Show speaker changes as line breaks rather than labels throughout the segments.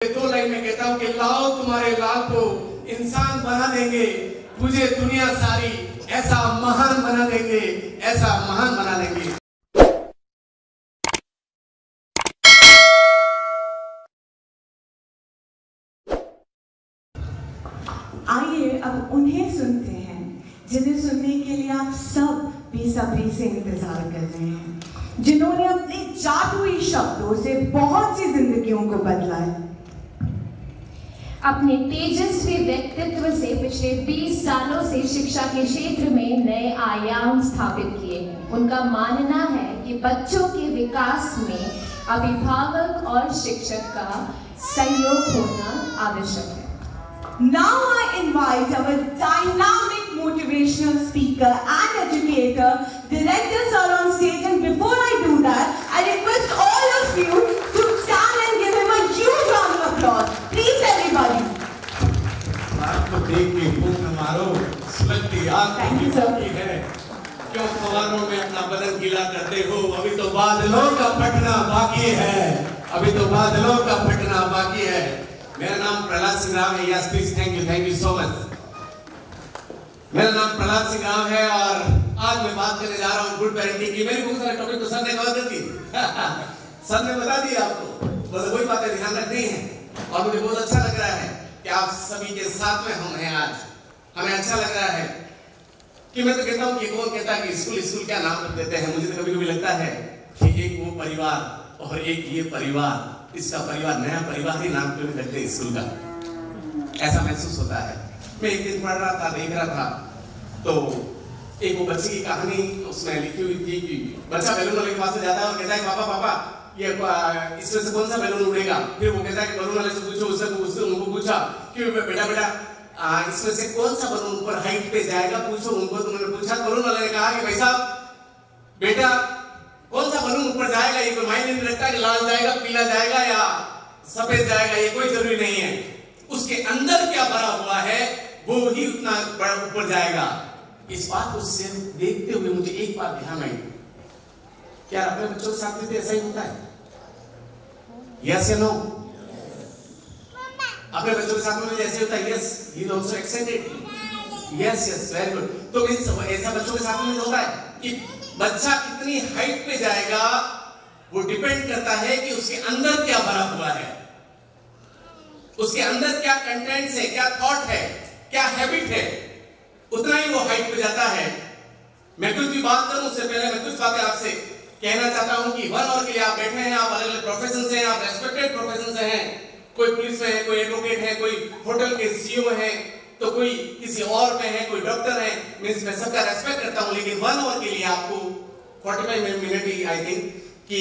दो लाइन में कहता हूं कि लाओ तुम्हारे लाल को इंसान बना देंगे, तुझे दुनिया सारी ऐसा महान बना देंगे, ऐसा महान बना देंगे।
आइए अब उन्हें सुनते हैं जिन्हें सुनने के लिए आप सब बेसब्री से इंतजार कर रहे हैं, जिन्होंने अपने जादुई शब्दों से बहुत सी जिंदगियों को बदला है।
अपने तेजस्वी व्यक्तित्व से पिछले 20 सालों से शिक्षा के क्षेत्र में नए आयाम स्थापित किए हैं। उनका मानना है कि बच्चों के विकास में अभिभावक और शिक्षक का सहयोग होना आवश्यक है।
Now I invite our dynamic motivational speaker and educator, director sir on stage, and before I do that, I request all of you to stand and give him a huge round of applause. Please everybody.
आपको देख के फूंक न मारो, सुलगती आग की चमकी है, क्यों ख्वारों में अपना बदन गीला करते हो? अभी तो बादलों का फटना बाकी है, अभी तो बादलों का फटना बाकी है। मेरा नाम प्रहलाद सिंह राव है। Yes please, thank you so much. मेरा नाम प्रहलाद सिंह राव है और आज मैं बात करने जा रहा हूँ गुड पेरेंटिंग की। मेरी बहुत सारे टॉपिक तो सर ने कवर कर दी सर ने बता दिया आपको, बस वही बातें ध्यान रखनी है। और मुझे बहुत अच्छा लग रहा है कि आप सभी के साथ में हम हैं आज। हमें अच्छा लग रहा है कि मैं तो कहता हूँ कि कौन कहता है कि स्कूल क्या नाम रख देते हैं। मुझे तो कभी कभी लगता है कि एक वो परिवार और एक ये परिवार, इसका परिवार नया परिवार ही नाम क्यों रखते हैं स्कूल का, ऐसा महसूस होता है। मैं एक दिन पढ़ रहा था, देख रहा था, तो एक वो बच्चे की कहानी उसमें लिखी हुई थी कि बच्चा बैलून वाले के पास से जाता है और कहता है पापा ये इसमें से कौन सा बैलून उड़ेगा। फिर वो कहता है कि बैलून वाले से पूछो, उससे उनको पूछा कि बेटा इसमें से कौन सा बैलून ऊपर हाइट पे जाएगा, पूछो उनको। तो उन्होंने पूछा, बैलून वाले ने कहा कि भाई साहब बेटा कौन सा बलून ऊपर जाएगा, ये कोई मायने नहीं रखता कि लाल जाएगा, पीला जाएगा या सफेद जाएगा, ये कोई जरूरी नहीं है। उसके अंदर क्या भरा हुआ है वो ही उतना बड़ा ऊपर जाएगा। इस बात को देखते हुए मुझे एक बात ध्यान आई, क्या अपने बच्चों के साथ भी ऐसा ही होता है? यस या नो? अपने बच्चों के साथ में जैसे होता है? Yes, he is also excited. Yes, very good. तो ऐसा बच्चों के साथ में होता है कि बच्चा कितनी हाइट पे जाएगा वो डिपेंड करता है कि उसके अंदर क्या भरा हुआ है, उसके अंदर क्या कंटेंट्स है, क्या थॉट है, क्या हैबिट है, उतना ही वो हाइट पे जाता है। मैं कुछ भी बात करूं उससे पहले मैं कुछ बातें आपसे कहना चाहता हूं कि 1 आवर के लिए आप बैठे हैं, आप अलग अलग प्रोफेशन से हैं, आप रेस्पेक्टेड प्रोफेशन से हैं। कोई पुलिस में है, कोई एडवोकेट है, कोई होटल के सीईओ है, तो कोई किसी और में है, कोई डॉक्टर है। मैं सबका रेस्पेक्ट करता हूं, लेकिन 1 आवर के लिए आपको 45 मिनट ही आई थिंक कि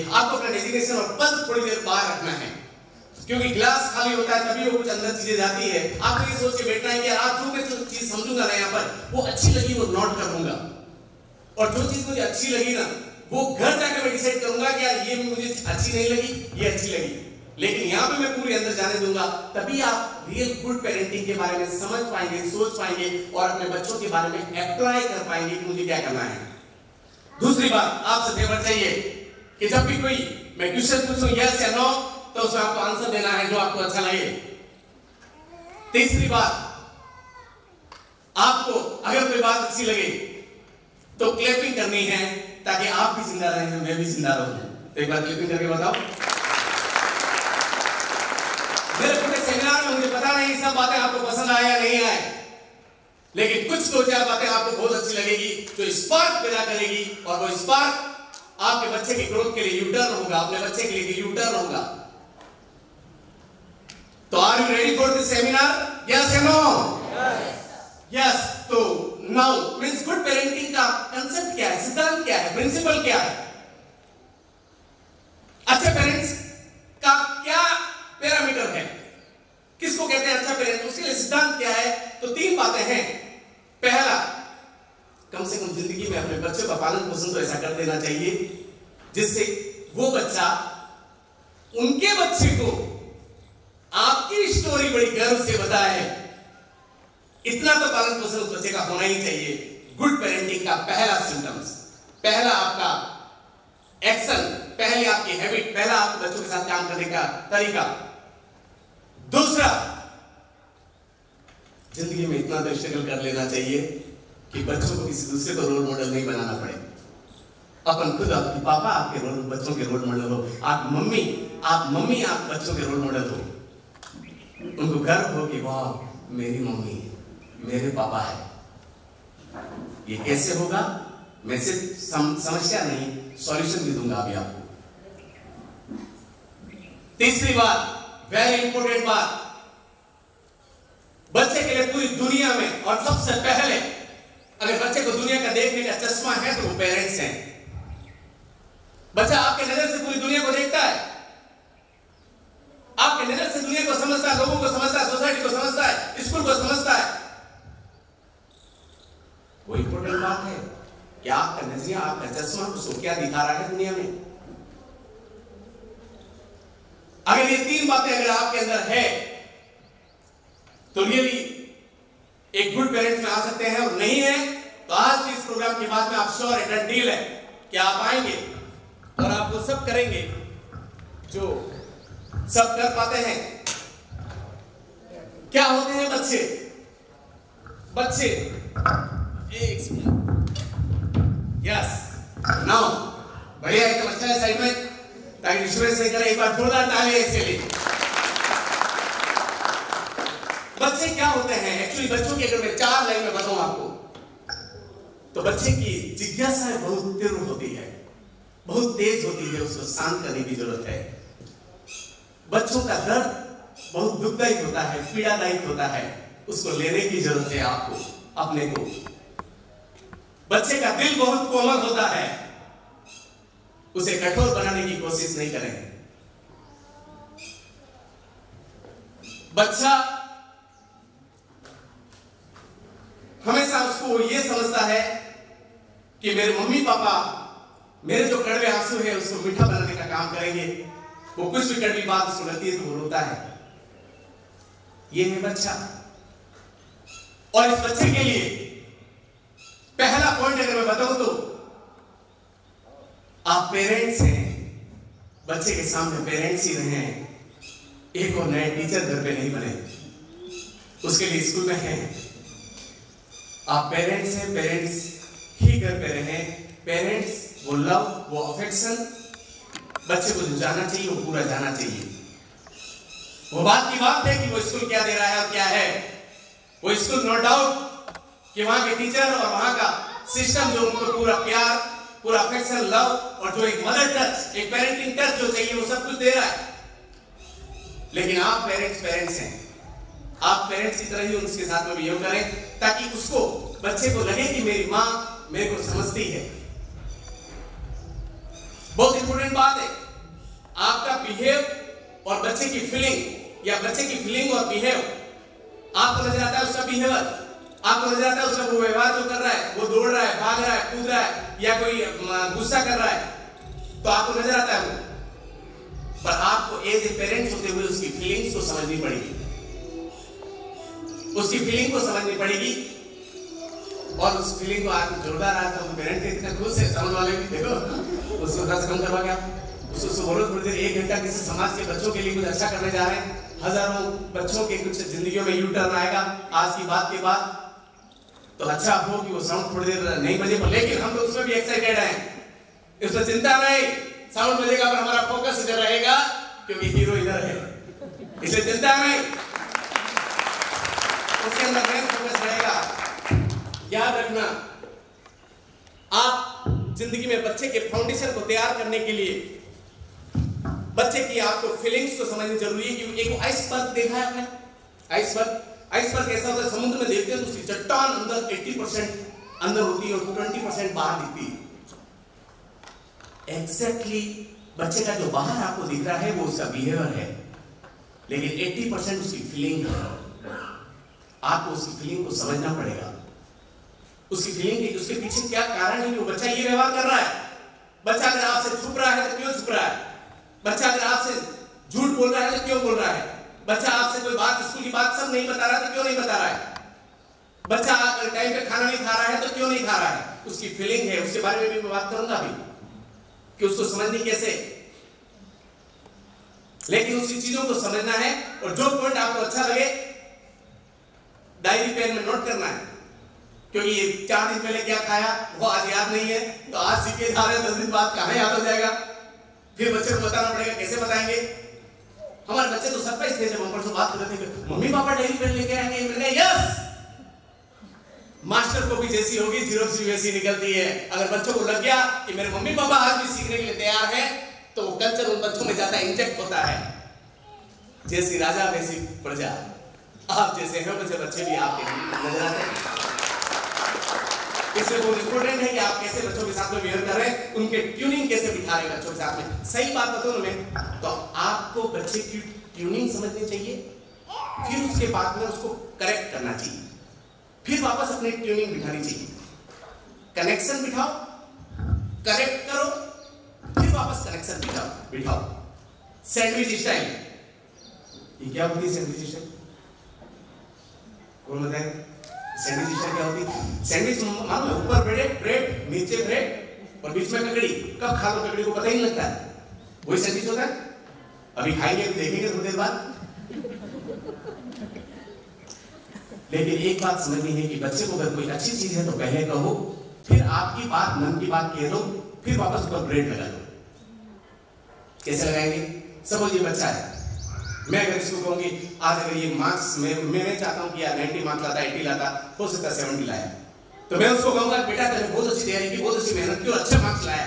आपको अपना डेजिग्नेशन और पद थोड़ी देर बाहर रखना है, क्योंकि ग्लास खाली होता है तभी वो कुछ अंदर चीजें जाती है। आपको ये सोच के बैठना है कि आज जो मैं जो चीज समझूंगा ना यहाँ पर वो अच्छी लगी वो नोट कर लूंगा, और जो चीज मुझे अच्छी लगी ना वो घर जाकर मैं डिसाइड करूंगा कि यार ये मुझे अच्छी नहीं लगी, ये अच्छी लगी। लेकिन यहाँ पे मैं पूरे अंदर जाने दूंगा, तभी आप रियल गुड पेरेंटिंग के बारे में समझ पाएंगे, सोच पाएंगे और अपने बच्चों के बारे में अप्लाई कर पाएंगे कि मुझे क्या करना है। दूसरी बात आपसे फेवर चाहिए कि जब भी कोई मैं क्वेश्चन पूछूं यस या नो, तो उसमें आपको आंसर देना है जो आपको अच्छा लगे। तीसरी बात, आपको अगर कोई बात अच्छी लगे तो क्लैपिंग करनी है ताकि आप भी जिंदा रहें, मैं भी जिंदा रहूं। तो एक बार क्लैपिंग करके बताओ। मेरे पूरे सेमिनार में मुझे पता नहीं सब बातें आपको पसंद आए या नहीं आए, लेकिन कुछ 2-4 बातें आपको बहुत अच्छी लगेगी जो स्पार्क पैदा करेगी, और वो स्पार्क आपके बच्चे की ग्रोथ के लिए यू टर्न होगा, अपने बच्चे के लिए यू टर्न होगा। तो are you ready for this seminar? Yes या नो? यस। तो नाउ मींस गुड पेरेंटिंग का कांसेप्ट क्या है, सिद्धांत क्या है, प्रिंसिपल क्या है, अच्छे पेरेंट्स का क्या पैरामीटर है, किसको कहते हैं अच्छा पेरेंट, उसके लिए सिद्धांत क्या है? तो 3 बातें हैं। पहला, कम से कम जिंदगी में अपने बच्चों का पालन पोषण तो ऐसा कर देना चाहिए जिससे वो बच्चा उनके बच्चे को आपकी स्टोरी बड़ी गर्व से बताए। इतना तो पालन पोषण उस बच्चे का होना ही चाहिए। गुड पेरेंटिंग का पहला सिम्टम्स, पहला आपका एक्शन, पहले आपकी हैबिट, पहला आपके बच्चों के साथ काम करने का तरीका दूसरा, जिंदगी में इतना तो स्ट्रगल कर लेना चाहिए कि बच्चों को किसी दूसरे को रोल मॉडल नहीं बनाना पड़े। अपन खुद, आपके पापा आपके बच्चों के रोल मॉडल हो, आप मम्मी आप बच्चों के रोल मॉडल हो। उनको गर्व हो कि वाह मेरी मम्मी मेरे पापा है। ये कैसे होगा? मैं सिर्फ समस्या नहीं, सॉल्यूशन भी दूंगा अभी आपको। तीसरी बात, वेरी इंपॉर्टेंट बात, बच्चे के लिए पूरी दुनिया में, और सबसे पहले अगर बच्चे को दुनिया का देखने का चश्मा है तो वो पेरेंट्स हैं। बच्चा आपके नजर से पूरी दुनिया को देखता है, आपके नजर से दुनिया को समझता है, लोगों को समझता है, सोसाइटी को समझता है, स्कूल को समझता है। वो इंपॉर्टेंट बात है कि आपका नजरिया, आपका चश्मा उसको क्या दिखा रहा है दुनिया में। अगर ये तीन बातें अगर आपके अंदर है तो रियली एक गुड पेरेंट्स में आ सकते हैं, और नहीं है तो आज के इस प्रोग्राम के बाद में आप श्योर है, डन डील है कि आप आएंगे और आप वो सब करेंगे जो सब कर पाते हैं। क्या होते हैं बच्चे? एक मिनट, यस, नाउ बढ़िया, एकदम अच्छा है साइड में, ताकि विश्वास से करें। एक बार जोरदार ताली इसके लिए। बच्चे क्या होते हैं एक्चुअली? बच्चों की अगर मैं 4 लाइन में बताऊं आपको, तो बच्चे की जिज्ञासा बहुत तीव्र होती है, बहुत तेज होती है, उसको शांत करने की जरूरत है। बच्चों का दर्द बहुत दुखदायक होता है, पीड़ादायक होता है, उसको लेने की जरूरत है आपको, अपने को। बच्चे का दिल बहुत कोमल होता है, उसे कठोर बनाने की कोशिश नहीं करें। बच्चा हमेशा उसको ये समझता है कि मेरे मम्मी पापा मेरे जो कड़वे आंसू है उसको मीठा बनाने का काम करेंगे। वो कुछ भी कड़वी बात उसको लगती है तो वो रोता है। ये है बच्चा। और इस बच्चे के लिए पहला पॉइंट अगर मैं बताऊं तो आप पेरेंट्स हैं, बच्चे के सामने पेरेंट्स ही रहे हैं। एक और नए टीचर घर पे नहीं बने, उसके लिए स्कूल में हैं। आप पेरेंट्स हैं, पेरेंट्स ही घर पे रहे। पेरेंट्स वो लव, वो अफेक्शन बच्चे को जो जाना चाहिए वो पूरा जाना चाहिए। वो बात की बात है कि वो स्कूल क्या दे रहा है और क्या है। वो स्कूल नो डाउट कि वहां के टीचर और वहां का सिस्टम जो उनको पूरा प्यार, पूरा अफेक्शन, लव और जो एक मदर टच, एक पेरेंटिंग टच जो चाहिए वो सब कुछ दे रहा है। लेकिन आप पेरेंट्स हैं, आप पेरेंट्स की तरह ही उसके साथ में बिहेव करें ताकि उसको, बच्चे को लगे कि मेरी माँ मेरे को समझती है। बहुत इंपॉर्टेंट बात है, आपका बिहेव और बच्चे की फीलिंग, या बच्चे की फीलिंग और बिहेव आपको नजर आता है, उसका बिहेवियर आपको नजर आता है, उसका वो व्यवहार जो कर रहा है, वो दौड़ रहा है, भाग रहा है, कूद रहा है, या कोई गुस्सा कर रहा है, तो आपको नजर आता है वो। पर आपको एज ए पेरेंट्स होते हुए उसकी फीलिंग्स को समझनी पड़ेगी, उसकी फीलिंग को समझनी पड़ेगी। और उस फीलिंग को आज जोरदार आता है, पेरेंट के कितने खुश है, समझ वाले भी देखो, उसको 10 कम करवा क्या, उसको बोलो थोड़ी देर 1 घंटा किसी समाज के बच्चों के लिए कुछ अच्छा करने जा रहे हैं। हजारों बच्चों के कुछ जिंदगियों में यू टर्न आएगा आज की बात के बाद, तो अच्छा हो कि वो साउंड थोड़ी देर नहीं बजे, पर लेकिन हम लोग उसमें भी एक्साइटेड हैं, इसमें चिंता नहीं, साउंड बजेगा पर हमारा फोकस इधर रहेगा क्योंकि हीरो इधर है, इसलिए चिंता नहीं, उसके अंदर मेन फोकस रहेगा। याद रखना, आप जिंदगी में बच्चे के फाउंडेशन को तैयार करने के लिए बच्चे की आपको फीलिंग्स को समझनी जरूरी है। कि एक आइसबर्ग देखा है आपने? आइसबर्ग कैसा होता है? समुद्र में देखते हैं तो उसकी चट्टान अंदर 80% अंदर होती है और 20% बाहर दिखती है। एग्जैक्टली बच्चे का जो बाहर आपको दिख रहा है वो उसका बिहेवियर है, लेकिन 80% उसकी फीलिंग है। आपको उसकी फीलिंग को समझना पड़ेगा, उसकी फीलिंग की, उसके पीछे क्या कारण है कि वो बच्चा ये व्यवहार कर रहा है। बच्चा अगर आपसे छुप रहा है तो क्यों छुप रहा है? बच्चा अगर आपसे झूठ बोल रहा है तो क्यों बोल रहा है? बच्चा आपसे कोई बात, स्कूल की बात सब नहीं बता रहा तो क्यों नहीं बता रहा है? बच्चा अगर टाइम पे खाना नहीं खा रहा है तो क्यों नहीं खा रहा है? उसकी फीलिंग है, उसके बारे में भी मैं बात करूंगा अभी कि उसको समझनी कैसे। लेकिन उसी चीजों को समझना है और जो पॉइंट आपको अच्छा लगे डायरी पेन में नोट करना है, क्योंकि ये 4 दिन पहले क्या खाया वो आज याद नहीं है, तो आज सीखे जा रहे 10 दिन बाद कहां याद हो जाएगा, फिर बच्चे को बताना पड़ेगा, कैसे बताएंगे। हमारे बच्चे तो सरप्राइज थे जब हम परसों बात कर रहे थे, मम्मी पापा डायरी पेन लेके आएंगे, मैंने कहा यस, मास्टर कॉपी जैसी होगी, जीरोक्स भी वैसी निकलती है। अगर बच्चों को लग गया कि मेरे मम्मी पापा आज भी सीखने के लिए तैयार हैं, तो वो कल्चर उन बच्चों में ज्यादा इंजेक्ट होता है। जैसी राजा वैसी प्रजा, आप जैसे हैं वैसे बच्चे भी आपके नजर आते हैं। इसलिए बहुत इंपॉर्टेंट है कि आप कैसे बच्चों के साथ में बिहेव कर रहे हैं, उनके ट्यूनिंग कैसे बिठा रहे हैं बच्चों के साथ में। सही बात बताऊं मैं, तो आपको बच्चे की ट्यूनिंग समझनी चाहिए, फिर उसके बाद में उसको करेक्ट करना चाहिए, फिर वापस अपनी ट्यूनिंग बिठानी चाहिए। कनेक्शन बिठाओ, करेक्ट करो, फिर वापस कनेक्शन बिठाओ। सैंडविच स्टाइल, ये क्या होती है सैंडविच स्टाइल? कौन बताए सैंडविच स्टाइल क्या होती है? सैंडविच मालूम है, ऊपर ब्रेड, नीचे ब्रेड और बीच में ककड़ी। कब खा लो ककड़ी को पता ही नहीं लगता है, वही सैंडविच होता है। अभी खाएंगे, देखेंगे थोड़ी देर बाद। लेकिन एक बात समझनी है कि बच्चे को अगर कोई अच्छी चीज है तो पहले कहो, फिर आपकी बात मन की बात कह दो, फिर वापस ऊपर ब्रेड लगा दो। कैसे लगाएंगे? समझ ये बच्चा है, मैं अगर इसको कहूंगी आज अगर ये मार्क्स मैं चाहता हूं कि यार 90 मार्क्स लाता, 80 लाता, हो सकता है 70 लाया, तो मैं उसको कहूंगा बेटा तेरे बहुत अच्छी तैयारी की, बहुत अच्छी मेहनत की और अच्छे मार्क्स लाया।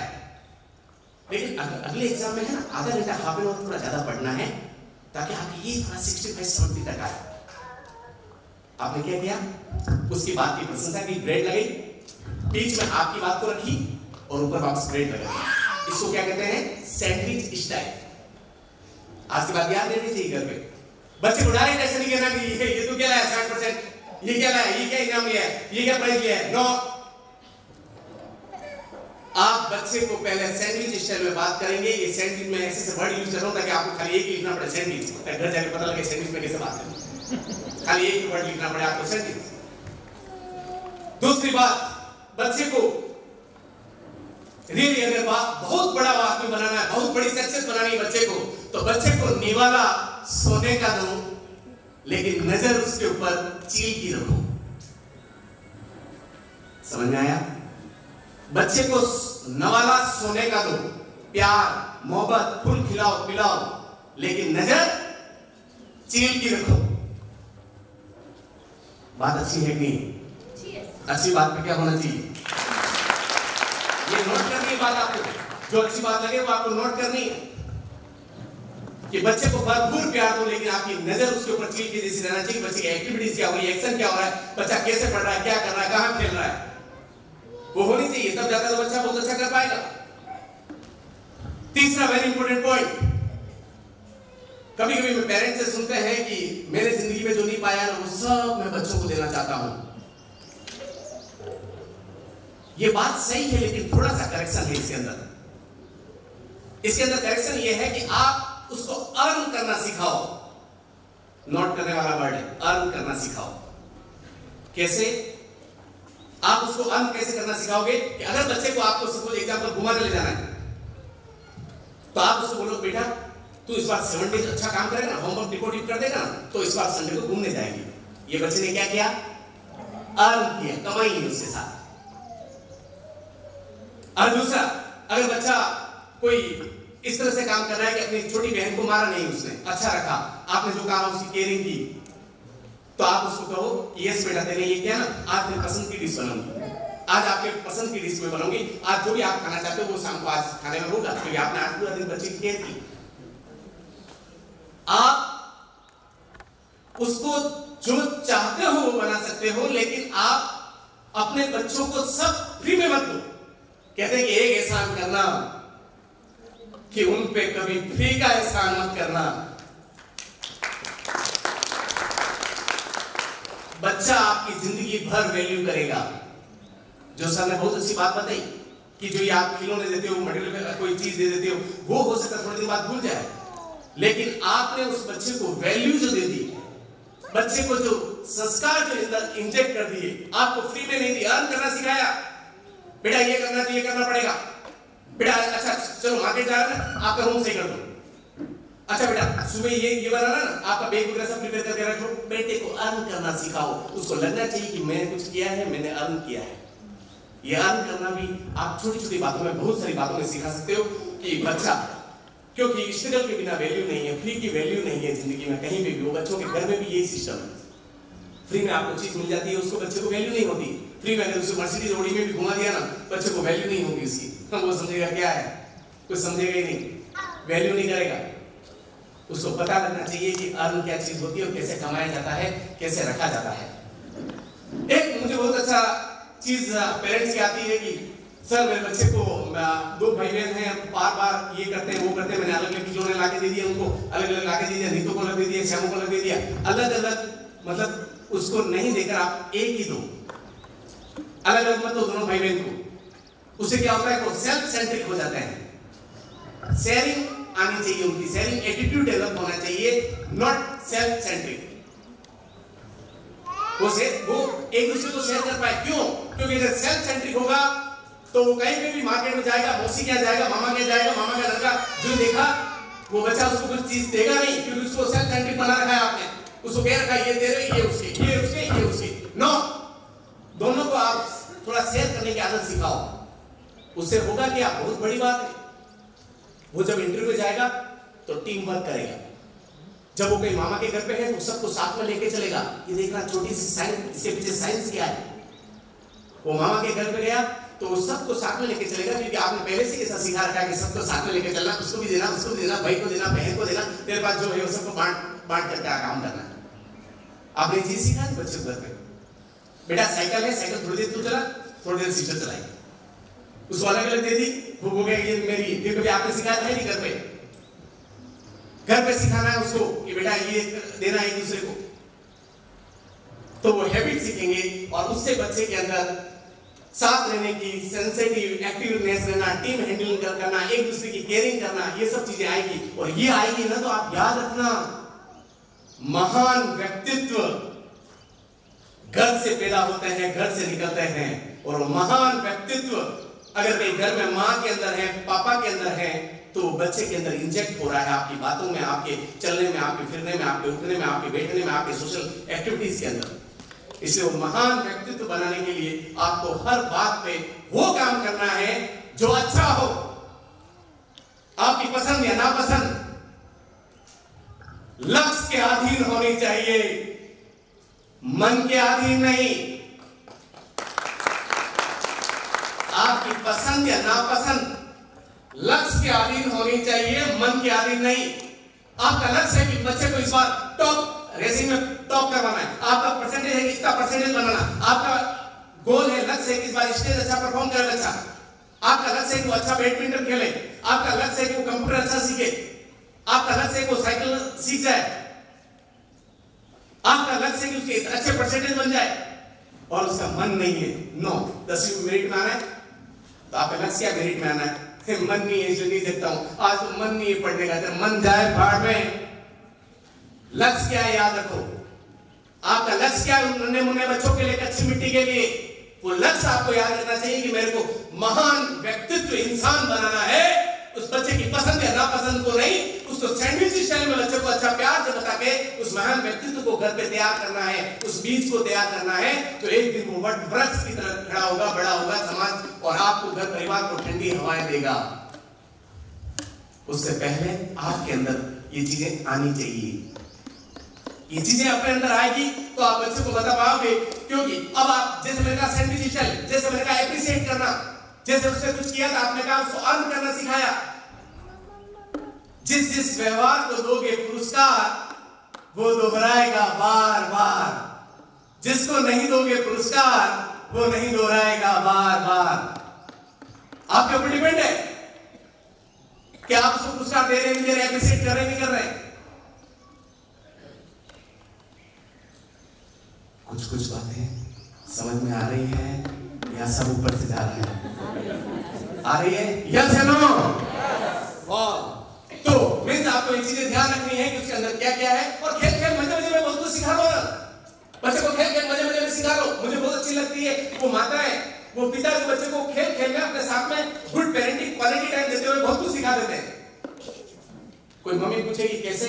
लेकिन अगले एग्जाम में है ना, आधा घंटा हाफ एन आवर थोड़ा ज्यादा पढ़ना है, ताकि आपकी ये थोड़ा 65-70 तक आए। आपने क्या किया? उसकी बात की प्रशंसा की, ब्रेड लगाई, बीच में आपकी बात को रखी और ऊपर वापस ब्रेड लगाई। इसको क्या कहते हैं? Sandwich style. आज की बात याद रहनी चाहिए घर पे। बच्चे को डायरेक्ट ऐसे नहीं कहना कि ये तो क्या लाया 60%, ये क्या लाया, ये क्या इनाम लिया है, ये क्या प्राइज लिया है। नो, आप बच्चे को पहले सैंडविच स्टाइल में बात करेंगे। ये सैंडविच में ऐसे वर्ड यूज कर रहा हूं ताकि आपको खाली एक लिखना पड़े सैंडविच, घर जाके पता लगे सैंडविच में कैसे बात करें, खाली एक वर्ड लिखना पड़े आपको सैंडविच। दूसरी बात, बच्चे को रियली अगर बात बहुत बड़ा आदमी बनाना है, बहुत बड़ी सक्सेस बनानी है बच्चे को, तो बच्चे को निवाला सोने का दो, लेकिन नजर उसके ऊपर चील की रखो। समझ में आया? बच्चे को नवाला सोने का दो, प्यार मोहब्बत फूल खिलाओ पिलाओ, लेकिन नजर चील की रखो। बात अच्छी है कि नहीं? अच्छी बात पे क्या होना चाहिए? ये नोट करनी है बात आपको, जो अच्छी बात लगे वो आपको नोट करनी है कि बच्चे को भरपूर प्यार दो, लेकिन आपकी नजर उसके ऊपर चील की जैसी रहना चाहिए। बच्चे की एक्टिविटीज क्या हो रही है, एक्शन क्या हो रहा है, बच्चा कैसे पढ़ रहा है, क्या कर रहा है, कहां खेल रहा है, वो होनी चाहिए। तब जाकर तो बच्चा बहुत अच्छा कर पाएगा। तीसरा वेरी इंपॉर्टेंट पॉइंट, कभी कभी मैं पेरेंट्स से सुनते हैं कि मैंने जिंदगी में जो नहीं पाया ना वो सब मैं बच्चों को देना चाहता हूं। ये बात सही है, लेकिन थोड़ा सा करेक्शन है इसके अंदर। इसके अंदर करेक्शन ये है कि आप उसको अर्न करना सिखाओ। नोट करने वाला वर्ड है, अर्न करना सिखाओ। कैसे? आप उसको अर्न कैसे करना सिखाओगे कि अगर बच्चे को आपको सपोज एग्जांपल घुमाने ले जाना है, तो आप उसको बोलो बेटा तू इस बार 7 डेज अच्छा काम करेगा ना, होमवर्क रिपोर्ट कर देगा ना, तो इस बार संडे को घूमने जाएंगे। ये बच्चे ने क्या किया? अर्न किया, कमाई है उसके साथ। और दूसरा, अगर बच्चा कोई इस तरह से काम कर रहा है कि अपनी छोटी बहन को मारा नहीं, उसने अच्छा रखा, आपने जो कहा उसकी केयरिंग की, तो आप उसको कहो कि यस बेटा तेरे ये क्या ना, आज मेरी पसंद की डिश बनाऊंगी, आज आपके पसंद की डिश में बनाऊंगी, आज जो भी आप खाना चाहते हो वो शाम को आज खाने में होगा, क्योंकि आपने आज पूरा दिन बच्चे की केयर की। आप उसको जो चाहते हो वो बना सकते हो, लेकिन आप अपने बच्चों को सब फ्री में मत दो। कहते हैं कि एक एहसान करना कि उन पे कभी फ्री का एहसान मत करना। बच्चा आपकी जिंदगी भर वैल्यू करेगा। जो सर ने बहुत अच्छी बात बताई कि जो ये आप खिलौने देते हो, मटेरियल कोई चीज दे देते हो, वो हो सकता है थोड़े दिन बाद भूल जाए, लेकिन आपने उस बच्चे को वैल्यू जो दे दी, बच्चे को जो संस्कार जो अंदर इंजेक्ट कर दिए, आपको फ्री में नहीं दिया, अर्न करना सिखाया। बेटा ये करना चाहिए, करना पड़ेगा। बेटा अच्छा चलो मार्केट जा रहे हैं, आपका रूम सही कर दो। अच्छा बेटा, सुबह ये बनाना ना, आपका बैग वगैरह सब प्रिपेयर करके रखो। बेटे को अर्न करना सिखाओ, उसको लगना चाहिए कि मैंने कुछ किया है, मैंने अर्न किया है। ये अर्न करना भी आप छोटी छोटी बातों में, बहुत सारी बातों में सिखा सकते हो कि बच्चा, क्योंकि स्ट्रगल के बिना वैल्यू नहीं है, फ्री की वैल्यू नहीं है जिंदगी में कहीं भी। वो बच्चों के घर में भी यही सिस्टम है, फ्री में आपको चीज मिल जाती है, उसको बच्चे को वैल्यू नहीं होती। फ्री में अगर उसे मर्सिडीज ऑडी में भी घुमा दिया ना, बच्चे को वैल्यू नहीं होगी उसकी। वो समझेगा क्या है, कुछ समझेगा ही नहीं, वैल्यू नहीं करेगा। उसको पता लगना चाहिए कि अर्न क्या चीज होती है और कैसे कमाया जाता है, कैसे रखा जाता है। एक मुझे बहुत अच्छा चीज पेरेंट्स की आती है कि सर मेरे बच्चे को 2 भाई बहन हैं, बार बार ये करते हैं वो करते हैं, मैंने अलग अलग खिलौने लाके दे दिए उनको, अलग अलग लाके दे दिया, नीतू को लग दे दिया, श्यामू को लग दे दिया, अलग अलग। मतलब उसको नहीं देकर आप एक ही दो, अलग अलग मत दो दोनों भाई बहन को। उससे क्या होता है, वो सेल्फ सेंट्रिक हो जाते हैं। शेयरिंग आनी चाहिए उनकी, शेयरिंग एटीट्यूड डेवलप होना चाहिए, नॉट सेल्फ सेंट्रिक। वो एक दूसरे को शेयर कर पाए। क्यों? क्योंकि अगर सेल्फ सेंट्रिक होगा तो वो कहीं पे भी मार्केट में जाएगा, मौसी क्या जाएगा, मामा क्या जाएगा, मामा का लड़का जो देखा वो बच्चा उसको कुछ चीज देगा नहीं, क्योंकि उसको सेल्फ सेंट्रिक बना रखा है आपने। उसको कह रखा है ये दे रहे, ये उसके, ये उसके, ये उसके। नो, दोनों को आप थोड़ा शेयर करने की आदत सिखाओ। उससे होगा क्या, बहुत बड़ी बात है। वो जब इंटरव्यू में जाएगा तो टीम वर्क करेगा। जब वो कहीं मामा के घर पे है तो सबको साथ में लेके चलेगा। ये देखना छोटी सी साइंस, इसके पीछे साइंस क्या है। वो मामा के घर पे गया तो सबको साथ में लेके चलेगा, क्योंकि आपने पहले से ऐसा सिखा रखा है कि सबको साथ में लेके चलना, उसको भी देना, उसको भी देना, भाई को देना, बहन को देना, तेरे पास जो है वो सबको बांट करके काम करना। आपने चीज सीखा है बच्चे घर पे। बेटा साइकिल है, साइकिल थोड़ी देर तू चला, थोड़ी देर सिस्टर चलाएगी, उसको अलग अलग दे दी, वो गया ये मेरी। ये कभी आपने सिखाया है नहीं घर पे? घर पे सिखाना है उसको कि बेटा ये देना एक दूसरे को, तो वो हैबिट सीखेंगे और उससे बच्चे के अंदर साथ रहने की, सेंसिटिव एक्टिवनेस रहना, टीम हैंडलिंग करना, एक दूसरे की केयरिंग करना, ये सब चीजें आएगी। और ये आएगी ना तो आप याद रखना, महान व्यक्तित्व घर से पैदा होते हैं, घर से निकलते हैं। और महान व्यक्तित्व अगर कहीं घर में माँ के अंदर है, पापा के अंदर है, तो बच्चे के अंदर इंजेक्ट हो रहा है आपकी बातों में, आपके चलने में, आपके फिरने में, आपके उठने में, आपके बैठने में, आपके सोशल एक्टिविटीज के अंदर। इसलिए वो महान व्यक्तित्व बनाने के लिए आपको हर बात पे वो काम करना है जो अच्छा हो, आपकी पसंद या नापसंद, लक्ष्य के अधीन होनी चाहिए, मन के अधीन नहीं। आपकी पसंद या नापसंद लक्ष्य के अधीन होनी चाहिए, मन के अधीन नहीं। आपका लक्ष्य है कि बच्चे को इस बार टॉप रेसिंग में टॉप करवाना है, आपका परसेंटेज है कि इतना परसेंटेज बनाना, आपका गोल है, लक्ष्य है कि इस बार स्टेज अच्छा परफॉर्म करे बच्चा, आपका लक्ष्य है कि वो अच्छा बैडमिंटन खेले, आपका लक्ष्य है कि वो कंप्यूटर अच्छा सीखे, आपका लक्ष्य है कि वो साइकिल सीख जाए, आपका लक्ष्य है कि उसके अच्छे परसेंटेज बन जाए, और उसका मन नहीं है, नो 10वीं में मेरिट में आना है, तो आपका लक्ष्य क्या मेरिट में आना है, मन नहीं है इसलिए नहीं देखता हूं, आज तो मन नहीं है पढ़ने का, मन जाए भाड़ में। लक्ष्य क्या है याद रखो, आपका लक्ष्य क्या है नन्हे मुन्ने बच्चों के लिए, कच्ची मिट्टी के लिए, वो लक्ष्य आपको याद रखना चाहिए कि मेरे को महान व्यक्तित्व इंसान बनाना है। उस बच्चे की पसंद या नापसंद को नहीं, उसको सैंडविच स्टाइल में बच्चे को अच्छा प्यार से बता के उस महान व्यक्तित्व को घर पे तैयार करना है, उस बीज को तैयार करना है, तो एक दिन वो वृक्ष की तरह खड़ा होगा, बड़ा होगा समाज और आपको घर परिवार को ठंडी हवाएं देगा। उससे पहले आपके अंदर ये चीजें आनी चाहिए। ये चीजें अपने अंदर आएगी तो आप बच्चे को बता पाओगे, क्योंकि अब आप जैसे मैंने कहा सैंडविच स्टाइल, जैसे मैंने कहा एप्रिशिएट करना, जैसे उसने कुछ किया था आपने कहा उसको अर्न करना सिखाया। जिस व्यवहार को दोगे पुरस्कार वो दोहराएगा बार बार, जिसको नहीं दोगे पुरस्कार वो नहीं दोहराएगा बार बार। आपके ऊपर डिपेंड है कि आप उसको पुरस्कार दे रहे, नहीं दे रहे, एप्रिशिएट कर रहे, नहीं कर रहे। कुछ कुछ बातें समझ में आ रही है या सब ऊपर से जा रहा है? आ रही है? यस या नो? तो मींस आपको ये चीजें ध्यान रखनी है कि उसके अंदर क्या क्या है। और खेल खेल मजे मजे में बहुत कुछ सिखा दो ना बच्चे को, खेल खेल मजे मजे में सिखा दो। मुझे बहुत अच्छी लगती है वो माताएं, वो पिता जो बच्चे को खेल खेल में अपने साथ में गुड पेरेंटिंग क्वालिटी टाइम देते हुए बहुत कुछ सिखा देते हैं। कोई मम्मी पूछेगी कैसे?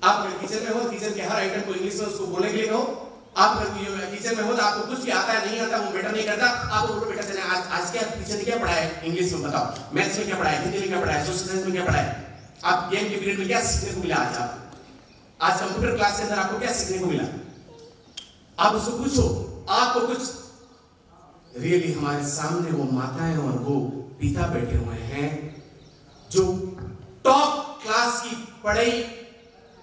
आप अगर किचन में हो, किचन के हर आइटम को इंग्लिश में उसको बोलने के लिए कहो। आप अगर किचन में हो तो आपको कुछ भी आता है नहीं आता वो मैटर नहीं करता, आपको बोलो बेटा चले आज क्या टीचर ने क्या पढ़ाया है इंग्लिश में बताओ, मैथ्स में क्या पढ़ाया, हिंदी में क्या पढ़ाया, सोशल साइंस में क्या पढ़ाया, आप गेम के पीरियड में क्या सीखने को मिला, आज कंप्यूटर क्लास के अंदर आपको क्या सीखने को मिला, आप उसको पूछो। आपको कुछ रियली हमारे सामने वो माताएं और वो पिता बैठे हुए हैं जो टॉप क्लास की पढ़ाई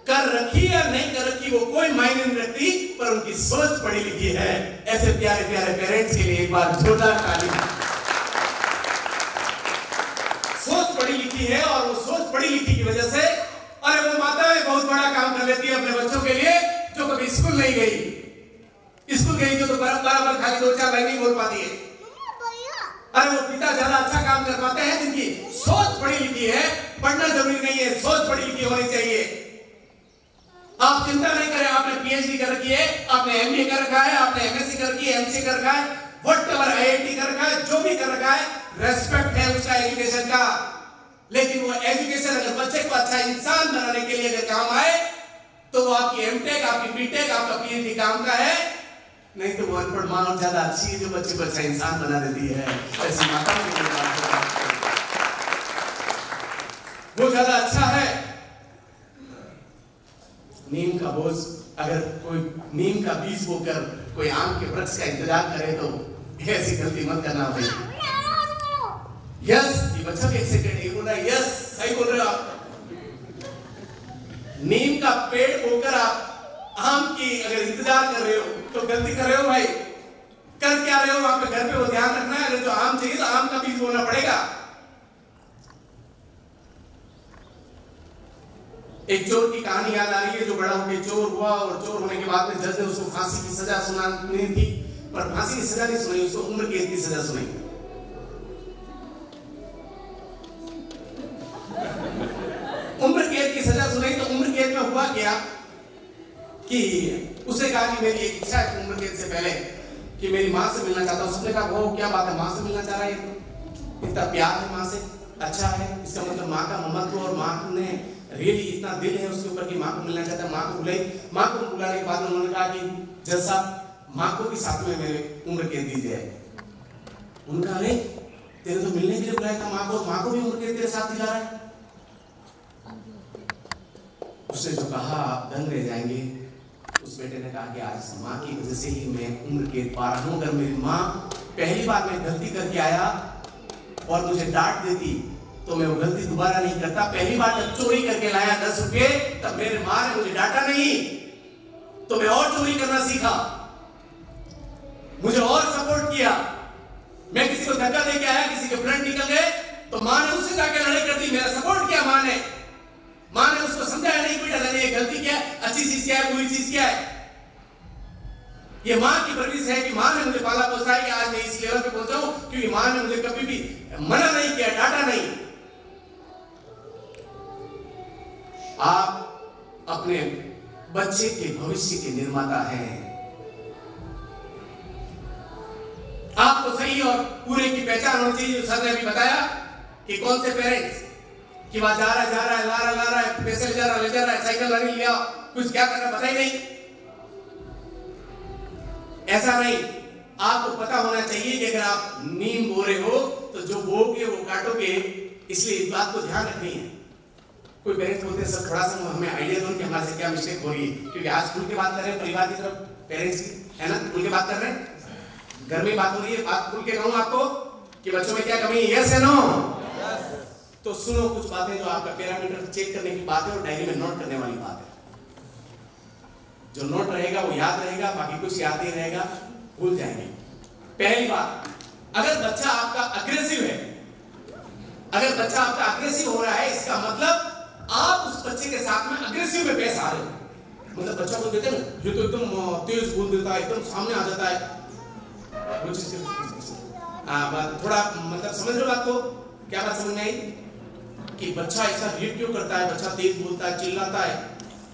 कर रखी या नहीं कर रखी वो कोई मायने नहीं रखती, पर उनकी सोच पढ़ी लिखी है। ऐसे प्यारे प्यारे पेरेंट्स के लिए एक बार जोरदार ताली। सोच पढ़ी लिखी है और वो सोच पढ़ी लिखी की वजह से अरे वो माताएं बहुत बड़ा काम कर लेती है अपने बच्चों के लिए जो कभी स्कूल नहीं गई। स्कूल गई तो बराबर खाली 2-4 लाइन ही बोल पाती है। अरे वो पिता ज्यादा अच्छा काम कर पाते हैं जिनकी सोच पढ़ी लिखी है। पढ़ना जरूरी नहीं है, सोच पढ़ी लिखी होनी चाहिए। आप चिंता नहीं करें, आपने पीएचडी कर रखी है, आपने एमबीए कर रखा है, आपने एमएससी कर रखी है, एमसीए कर रखा है, व्हाटएवर आईआईटी कर रखा है, जो भी कर रखा है, रेस्पेक्ट है उसका एजुकेशन का। लेकिन वो एजुकेशन अगर बच्चे को अच्छा इंसान बनाने के लिए अगर काम आए तो वो आपकी एमटेक, आपकी बीटेक, आपका पीएचडी काम का है। नहीं तो वो अनपढ़ माँ और ज्यादा अच्छी है जो बच्चे को अच्छा इंसान बना देती है। ऐसी माता वो ज्यादा अच्छा है। नीम का बोझ अगर कोई नीम का बीज बोकर कोई आम के वृक्ष का इंतजार करे तो ऐसी गलती मत करना भाई। यस, ये बच्चा भी एक सेकंड ये बोल रहा है, यस सही बोल रहे हो आप। नीम का पेड़ बोकर आप आम की अगर इंतजार कर रहे हो तो गलती कर रहे हो भाई। कर क्या रहे हो? आपके घर पे वो ध्यान रखना है, अगर जो आम चाहिए तो आम का बीज बोना पड़ेगा। एक चोर की कहानी याद आ रही है जो बड़ा होकर चोर हुआ और चोर होने के बाद में जज ने उसको फांसी की सजा सुनानी थी, पर फांसी की सजा नहीं सुनाई, उसको उम्र कैद की सजा सुनाई। उम्र कैद की सजा सुनाई तो उम्र कैद में हुआ क्या कि उसे कहा कि मेरी एक इच्छा है उम्र कैद से पहले कि मेरी माँ से मिलना चाहता हूँ। उसने कहा वो क्या बात है, माँ से मिलना चाह रहा है, इतना प्यार है माँ से, अच्छा है, इसका मतलब माँ का ममत्व और माँ ने रियली इतना दिल है उसके ऊपर कि माँ को मिलना चाहता है। माँ को बुलाई, माँ को बुलाने के बाद उन्होंने कहा कि जज साहब माँ को भी साथ में मेरे उम्र कैद दी जाए। उनका अरे तेरे तो मिलने के लिए बुलाया था माँ को, माँ को भी उम्र कैद तेरे साथ दिला रहा है। उसने जो कहा आप दंग रह जाएंगे। उस बेटे ने कहा कि आज माँ की वजह से ही मैं उम्र कैद पा रहा हूँ। अगर मेरी माँ पहली बार मैं गलती करके आया और मुझे डांट देती तो मैं वो गलती दोबारा नहीं करता। पहली बार जब चोरी करके लाया 10 रुपये तब मेरे माँ ने मुझे डांटा नहीं तो मैं और चोरी करना सीखा, मुझे और सपोर्ट किया। मैं किसी को धक्का दे के आया, किसी के ब्लड निकल गए तो माँ ने उससे जाकर लड़ाई कर दी, मेरा सपोर्ट किया माँ ने। माँ ने उसको समझाया नहीं बेटा ये गलती क्या है, अच्छी चीज क्या है, बुरी चीज क्या है। ये माँ की परवरिश है कि माँ ने मुझे पाला पोसा है कि आज मैं इस लेवल पे पहुंचा हूं क्योंकि माँ ने मुझे कभी भी मना नहीं किया, डांटा नहीं। आप अपने बच्चे के भविष्य के निर्माता हैं। आपको सही और पूरे की पहचान होनी चाहिए। जो सर ने अभी बताया कि कौन से पेरेंट्स कि वहां जा रहा है, ला रहा है, पैसे ले जा रहा है, साइकिल लाने लिया, कुछ क्या कर रहा है पता ही नहीं। ऐसा नहीं, आपको पता होना चाहिए कि अगर आप नीम बो रहे हो तो जो बोगे वो काटोगे, इसलिए इस बात को ध्यान रखनी है। कोई पेरेंट्स बोलते हैं सर थोड़ा सा हमें आइडिया दो कि हमारे से क्या मिस्टेक हो रही है, क्योंकि आज खुल के बात कर रहे हैं परिवार की तरफ, पेरेंट्स की है ना, खुल के बात कर रहे हैं, घर में बात हो रही है। बात खुल के कहूं आपको कि बच्चों में क्या कमी है, यस है नो? तो सुनो कुछ बातें जो आपका पैरामीटर चेक करने की बात है और डायरी में नोट करने वाली बात है। जो नोट रहेगा वो याद रहेगा, बाकी कुछ याद नहीं रहेगा, भूल जाएंगे। पहली बात, अगर बच्चा आपका अग्रेसिव है, अगर बच्चा आपका अग्रेसिव हो रहा है इसका मतलब आप उस बच्चे के साथ में अग्रेसिव में पेश आ रहे हो। मतलब बच्चा को देते हैं ये तो एकदम तेज बोल देता है, एकदम सामने आ जाता है, थोड़ा मतलब समझ लो बात को, क्या बात समझ में आई कि बच्चा ऐसा रिएक्ट क्यों करता है, बच्चा तेज बोलता है, चिल्लाता है,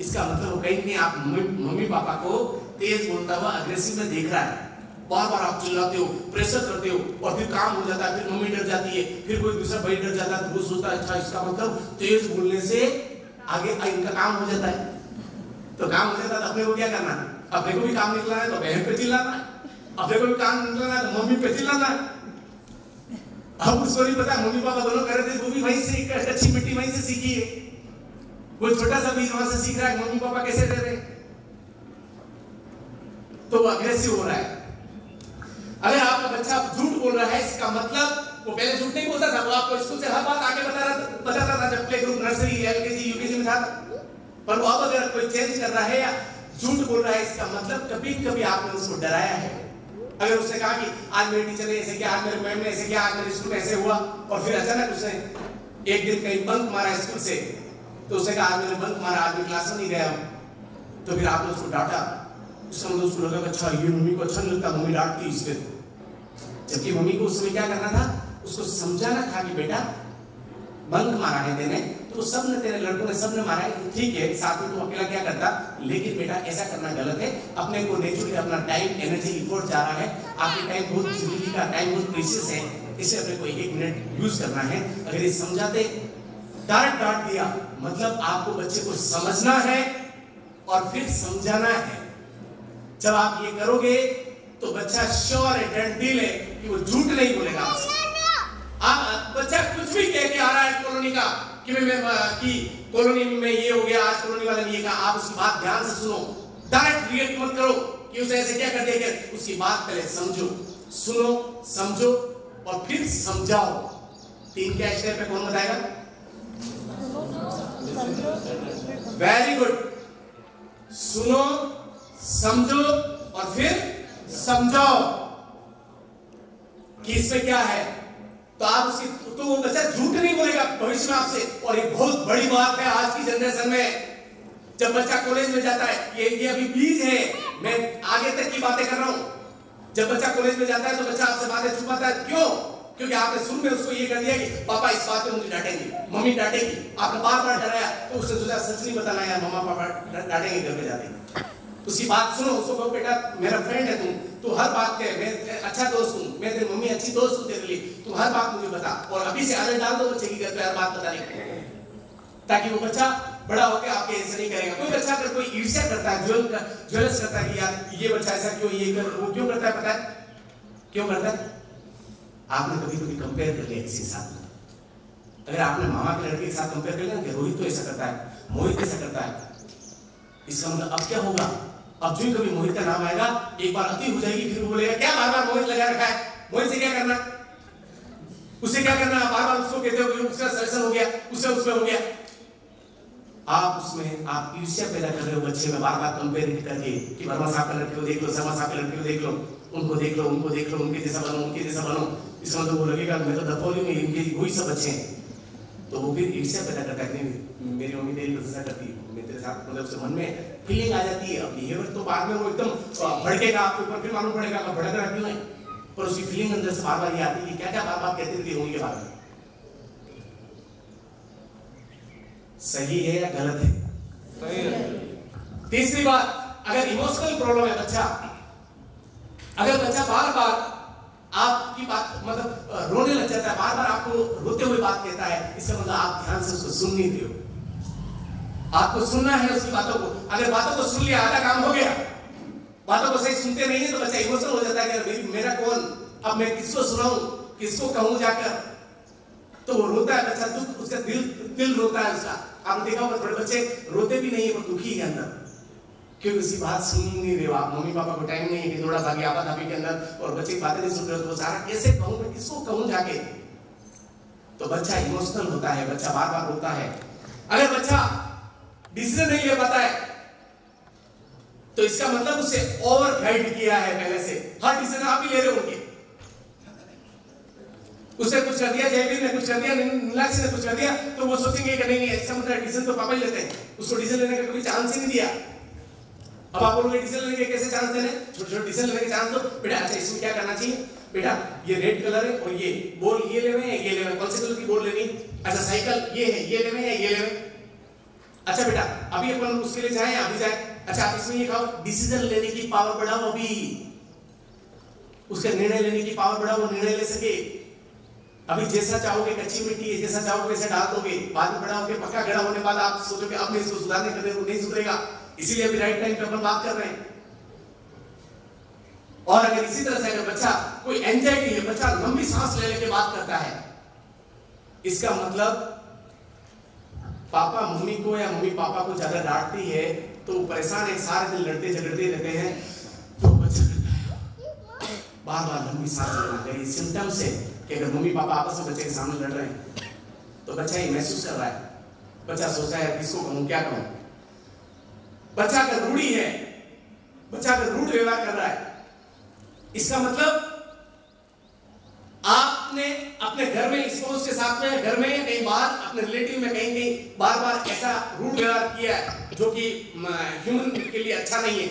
इसका मतलब कहीं नहीं आप मम्मी पापा को तेज बोलता हुआ अग्रेसिव में देख रहा है। बार बार आप चिल्लाते हो, प्रेशर करते हो और फिर काम हो जाता है, फिर मम्मी डर जाती है, फिर कोई दूसरा भाई डर जाता है, तो वो सोचता है अच्छा इसका मतलब तेज बोलने से आगे इनका काम हो जाता है। तो काम हो जाता है तो अपने को क्या करना है, अपने को भी काम निकलना है तो बहन पे चिल्लाना है, अपने को भी काम निकलना है तो मम्मी पे चिल्लाना है। अब उसको नहीं पता मम्मी पापा दोनों कर रहे थे, वो भी वहीं से कच्ची मिट्टी वहीं से सीखी है, वो छोटा सा बीज वहां से सीख रहा है मम्मी पापा कैसे दे रहे, तो वो अग्रेसिव हो रहा है। अगर आपका बच्चा झूठ बोल रहा है, इसका मतलब वो पहले झूठ नहीं बोलता था, वो आपको स्कूल से हर बात आगे बताता था जब play group, nursery, LKG, UKG में था, पर वो अब अगर कोई चेंज कर रहा है या झूठ बोल रहा है, इसका मतलब कभी कभी आपने उसको डराया है। अगर उसने कहा कि आज मेरे टीचर ने ऐसे किया, आज मेरे मैम ने ऐसे किया, आज मेरे स्कूल में ऐसे हुआ, और फिर अचानक उसने एक दिन कहीं बंक मारा स्कूल से, तो उसने कहा आज मैंने बंक मारा, आज मैं क्लास में नहीं गया, तो फिर आपने उसको डांटा, उसका मतलब उसको लगा अच्छा ये मम्मी को अच्छा नहीं लगता, मम्मी डांटती इसलिए, जबकि मम्मी को उस समय क्या करना था, उसको समझाना था कि बेटा बंक मारा है तेने, तो सब ने, तेरे लड़कों ने सब ने मारा है, ठीक है, साथ में तुम अकेला क्या करता, लेकिन बेटा ऐसा करना गलत है, अपने को नेचुरली अपना टाइम, एनर्जी, इफोर्ट जा रहा है, आपके टाइम बहुत जिंदगी का टाइम बहुत प्रीशियस है, इसे अपने को 1 मिनट यूज करना है। अगर ये समझाते डांट दिया, मतलब आपको बच्चे को समझना है और फिर समझाना है। जब आप ये करोगे तो बच्चा श्योर है, गारंटी है कि वो झूठ नहीं बोलेगा आपसे। आप बच्चा कुछ भी कह के आ रहा है कॉलोनी का कि कि कॉलोनी में ये हो गया, आज कॉलोनी वाले ने ये कहा, आप उसकी बात ध्यान से सुनो, डायरेक्ट रिएक्ट मत करो कि उसे ऐसे क्या कर दिया, उसकी बात पहले समझो, सुनो, समझो और फिर समझाओ। 3 क्या स्टेप है, कौन बताएगा? वेरी गुड, सुनो, समझो और फिर समझाओ कि इसमें क्या है, तो आप उसकी, तो वो बच्चा झूठ नहीं बोलेगा भविष्य में आपसे। और ये बहुत बड़ी बात है आज की जनरेशन में, जब बच्चा कॉलेज में जाता है, ये अभी बीज है, मैं आगे तक की बातें कर रहा हूं। जब बच्चा कॉलेज में जाता है तो बच्चा आपसे बातें छुपाता है, क्यों? क्योंकि आपने शुरू में उसको ये कर दिया कि पापा इस बात पे मुझे डांटेंगे, मम्मी डांटेगी, आपने बार बार डराया, तो उसने सोचा सच नहीं बताना यार, मम्मा पापा डांटेंगे घर पे जाते। उसकी बात सुनो, उसको कहो बेटा मेरा फ्रेंड है तू हर बात कह, मैं अच्छा दोस्त हूँ, मैं तेरी मम्मी अच्छी दोस्त हूँ तेरे लिए, तू हर बात मुझे बता। और अभी से आदत डाल दो बच्चे की घर पे हर बात बताने की, ताकि वो बच्चा बड़ा होकर आपके ऐसे नहीं करेगा। कोई बच्चा अगर कोई ईर्ष्या करता है, ज्वेलस करता है कि यार ये बच्चा ऐसा क्यों, ये कर, वो क्यों करता है, पता है क्यों करता है? आपने कभी कभी कंपेयर कर लिया किसी के साथ। अगर आपने मामा के लड़के के साथ कंपेयर कर लिया कि रोहित तो ऐसा करता है, मोहित ऐसा करता है, इसका मतलब अब क्या होगा, अब जो कभी मोहित का नाम आएगा, एक बार अति हो जाएगी, फिर वो बोलेगा क्या बार बार मोहित लगा रखा है, मोहित से क्या करना, उससे क्या करना, बार बार उसको कहते हो उसका सिलेक्शन हो गया, उससे उसमें हो गया। आप उसमें आप ईर्ष्या पैदा कर रहे हो बच्चे में, बार बार कंपेयर करके कि वर्मा साहब के लड़के को देख लो, शर्मा साहब के लड़के को देख लो, उनको देख लो, उनको देख लो, उनके जैसा बनो, उनके जैसा बनो। इसका मतलब वो लगेगा मैं तो दफोली में इनके वही सब बच्चे हैं, तो वो फिर ईर्ष्या पैदा करता है, मेरी मम्मी तेरी प्रशंसा करती है, मैं तेरे साथ, मतलब उसके मन में फीलिंग आ जाती है। बिहेवियर तो बाद में वो एकदम भड़केगा आपके ऊपर, फिर मालूम पड़ेगा कि भड़क रहा क्यों है, पर उसकी फीलिंग अंदर से बार बार ये आती है कि क्या क्या बार बार कहते थे उनके बारे में। सही है या गलत है? सही है। तीसरी बात, अगर इमोशनल प्रॉब्लम है बच्चा, अगर बच्चा बार बार आपकी बात मतलब रोने लग जाता है, बार बार आपको रोते हुए बात कहता है, इसका मतलब आप ध्यान से उसको सुन नहीं रहे हो। आपको सुनना है उसकी बातों को, अगर बातों को सुन लिया आधा काम हो गया। बातों को सही सुनते नहीं है तो बच्चा इमोशनल हो जाता है कि मेरा कौन, अब मैं किसको सुनाऊं, किसको कहूं जाकर, तो वो रोता है बच्चा, दुख, उसका दिल रोता है उसका। आपने देखा होगा थोड़े बच्चे रोते भी नहीं है पर दुखी है अंदर, क्योंकि उसकी बात सुन नहीं रहे हो आप। मम्मी पापा को टाइम नहीं है कि थोड़ा भागी आपा धापी के अंदर, और बच्चे की बातें नहीं सुन रहे हो, तो सारा कैसे कहूं, मैं किसको कहूं जाके, तो बच्चा इमोशनल होता है, बच्चा बार बार रोता है। अगर बच्चा डिसीजन नहीं ले पाता है तो इसका मतलब उसे ओवर गाइड किया है पहले से, हर डिसीजन आप ही ले रहे होंगे। उसने कुछ कर दिया, जयवीर ने कुछ कर दिया, नीलाक्षी ने कुछ कर दिया, तो वो सोचेंगे कि नहीं ऐसा मतलब डिसीजन तो पापा ही लेते हैं, उसको डिसीजन लेने का कभी चांस ही नहीं दिया। अब आप बोलोगे डिसीजन लेने के कैसे चांस देने, छोटे छोटे डिसीजन लेने के चांस दो बेटा। अच्छा इसमें क्या करना चाहिए बेटा, ये रेड कलर है और ये बॉल ये लेवे है, ये लेवे, कौन से कलर की बॉल लेनी, अच्छा साइकिल ये है, ये लेवे है, ये लेवे। अच्छा बेटा अभी अपन उसके लिए जाए, अभी जाए, अच्छा आप इसमें ये खाओ, डिसीजन लेने की पावर बढ़ाओ अभी। उसका निर्णय लेने की पावर बढ़ा, वो निर्णय ले सके। अभी जैसा चाहोगे कच्ची मिट्टी है, जैसा चाहोगे वैसे डाल दोगे, बाद में बड़ा होकर पक्का गड़ा होने बाद आप सोचोगे अब मैं इसको सुधारने के लिए, वो नहीं सुधरेगा। इसीलिए अभी राइट टाइम पे अपन बात कर रहे हैं। और अगर इसी तरह से अगर बच्चा कोई एंजाइटी है, बच्चा लंबी सांस ले लेके बात करता है, इसका मतलब पापा मम्मी को या मम्मी पापा को ज्यादा डांटती है तो परेशान है, सारे दिन लड़ते झगड़ते रहते हैं, तो बच्चा करता है बार बार लंबी सांस लेना। अगर ये सिम्टम्स है कि अगर मम्मी पापा आपस में बच्चे के सामने लड़ रहे हैं तो बच्चा ये महसूस कर रहा है, बच्चा सोचता है किसको कहूं क्या कहूं। बच्चा अगर रूढ़ी है, बच्चा अगर रूढ़ व्यवहार कर रहा है, इसका मतलब आपने अपने घर में स्पाउस के साथ में, घर में या कहीं बाहर अपने रिलेटिव में कहीं कहीं बार बार ऐसा रूढ़ व्यवहार किया है जो कि ह्यूमन के लिए अच्छा नहीं है।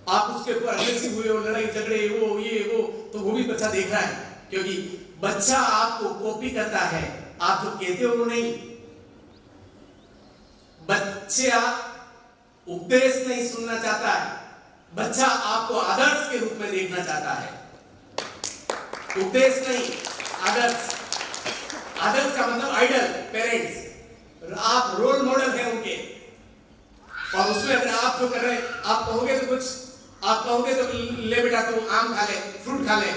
आप उसके ऊपर अग्रेसिव हुए हो, लड़ाई झगड़े वो ये वो, तो वो भी बच्चा देख रहा है, क्योंकि बच्चा आपको कॉपी करता है, आप जो कहते हो वो नहीं। बच्चा उपदेश नहीं सुनना चाहता है, बच्चा आपको आदर्श के रूप में देखना चाहता है। उपदेश नहीं, आदर्श। आदर्श का मतलब आइडल, पेरेंट्स, आप रोल मॉडल हैं उनके। और उसमें अगर आप जो कर रहे हैं, आप कहोगे तो कुछ, आप कहोगे तो ले बेटा तू आम खा ले, फ्रूट खा ले,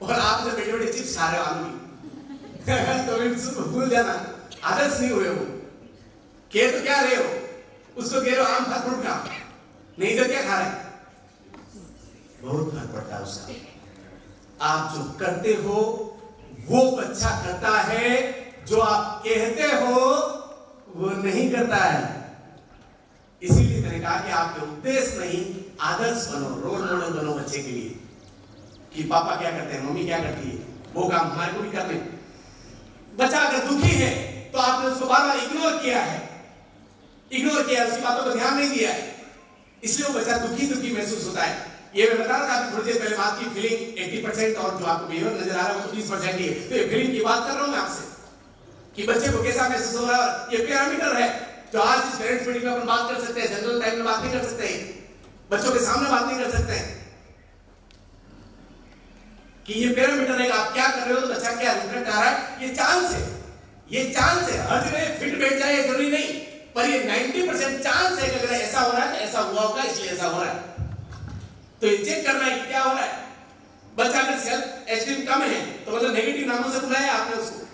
और आप जब बेटे बेटे चिप्स खा रहे हो आलू की तो भूल जाना, आदर्श नहीं हुए हो। कह तो क्या रहे हो, उसको कह रहे हो आम खा फ्रूट खा, नहीं तो क्या खा रहे। बहुत फर्क पड़ता है उसका। आप जो करते हो वो बच्चा करता है, जो आप कहते हो वो नहीं करता है। इसीलिए मैंने कहा कि आपके उपदेश नहीं, आदर्श बनो, रोल मॉडल बनो बच्चे के लिए, कि पापा क्या करते हैं, मम्मी क्या करती है, वो काम हमारे को भी करने। बच्चा अगर दुखी है तो आपने उसको बार बार इग्नोर किया है, उसकी बातों पर ध्यान नहीं दिया है, इसलिए वो बच्चा दुखी दुखी महसूस होता है। ये मैं बता रहा था थोड़ी देर पहले बात की, फीलिंग 80% और जो आपको बिहेवियर नजर आ रहा है वो 20% ही है। तो ये फीलिंग की बात कर रहा हूं मैं आपसे कि बच्चे को कैसा महसूस हो रहा है। ये पैरामीटर है जो आज इस पेरेंट्स मीटिंग में अपन बात कर सकते हैं, जनरल टाइम में बात नहीं कर सकते हैं, बच्चों के सामने बात नहीं कर सकते हैं कि ये पैरामीटर है, आप क्या कर रहे हो तो बच्चा क्या रिफ्लेक्ट आ रहा है। ये चांस है, ये चांस है, हर जगह फिट बैठ जाए जरूरी नहीं, पर ये 90% चांस है कि अगर ऐसा हो रहा है तो ऐसा हुआ होगा, इसलिए ऐसा हो रहा है। तो ये चेक करना है कि क्या हो रहा है। बच्चा अगर सेल्फ एस्टीम कम है तो मतलब नेगेटिव नामों से बुलाया आपने उसको,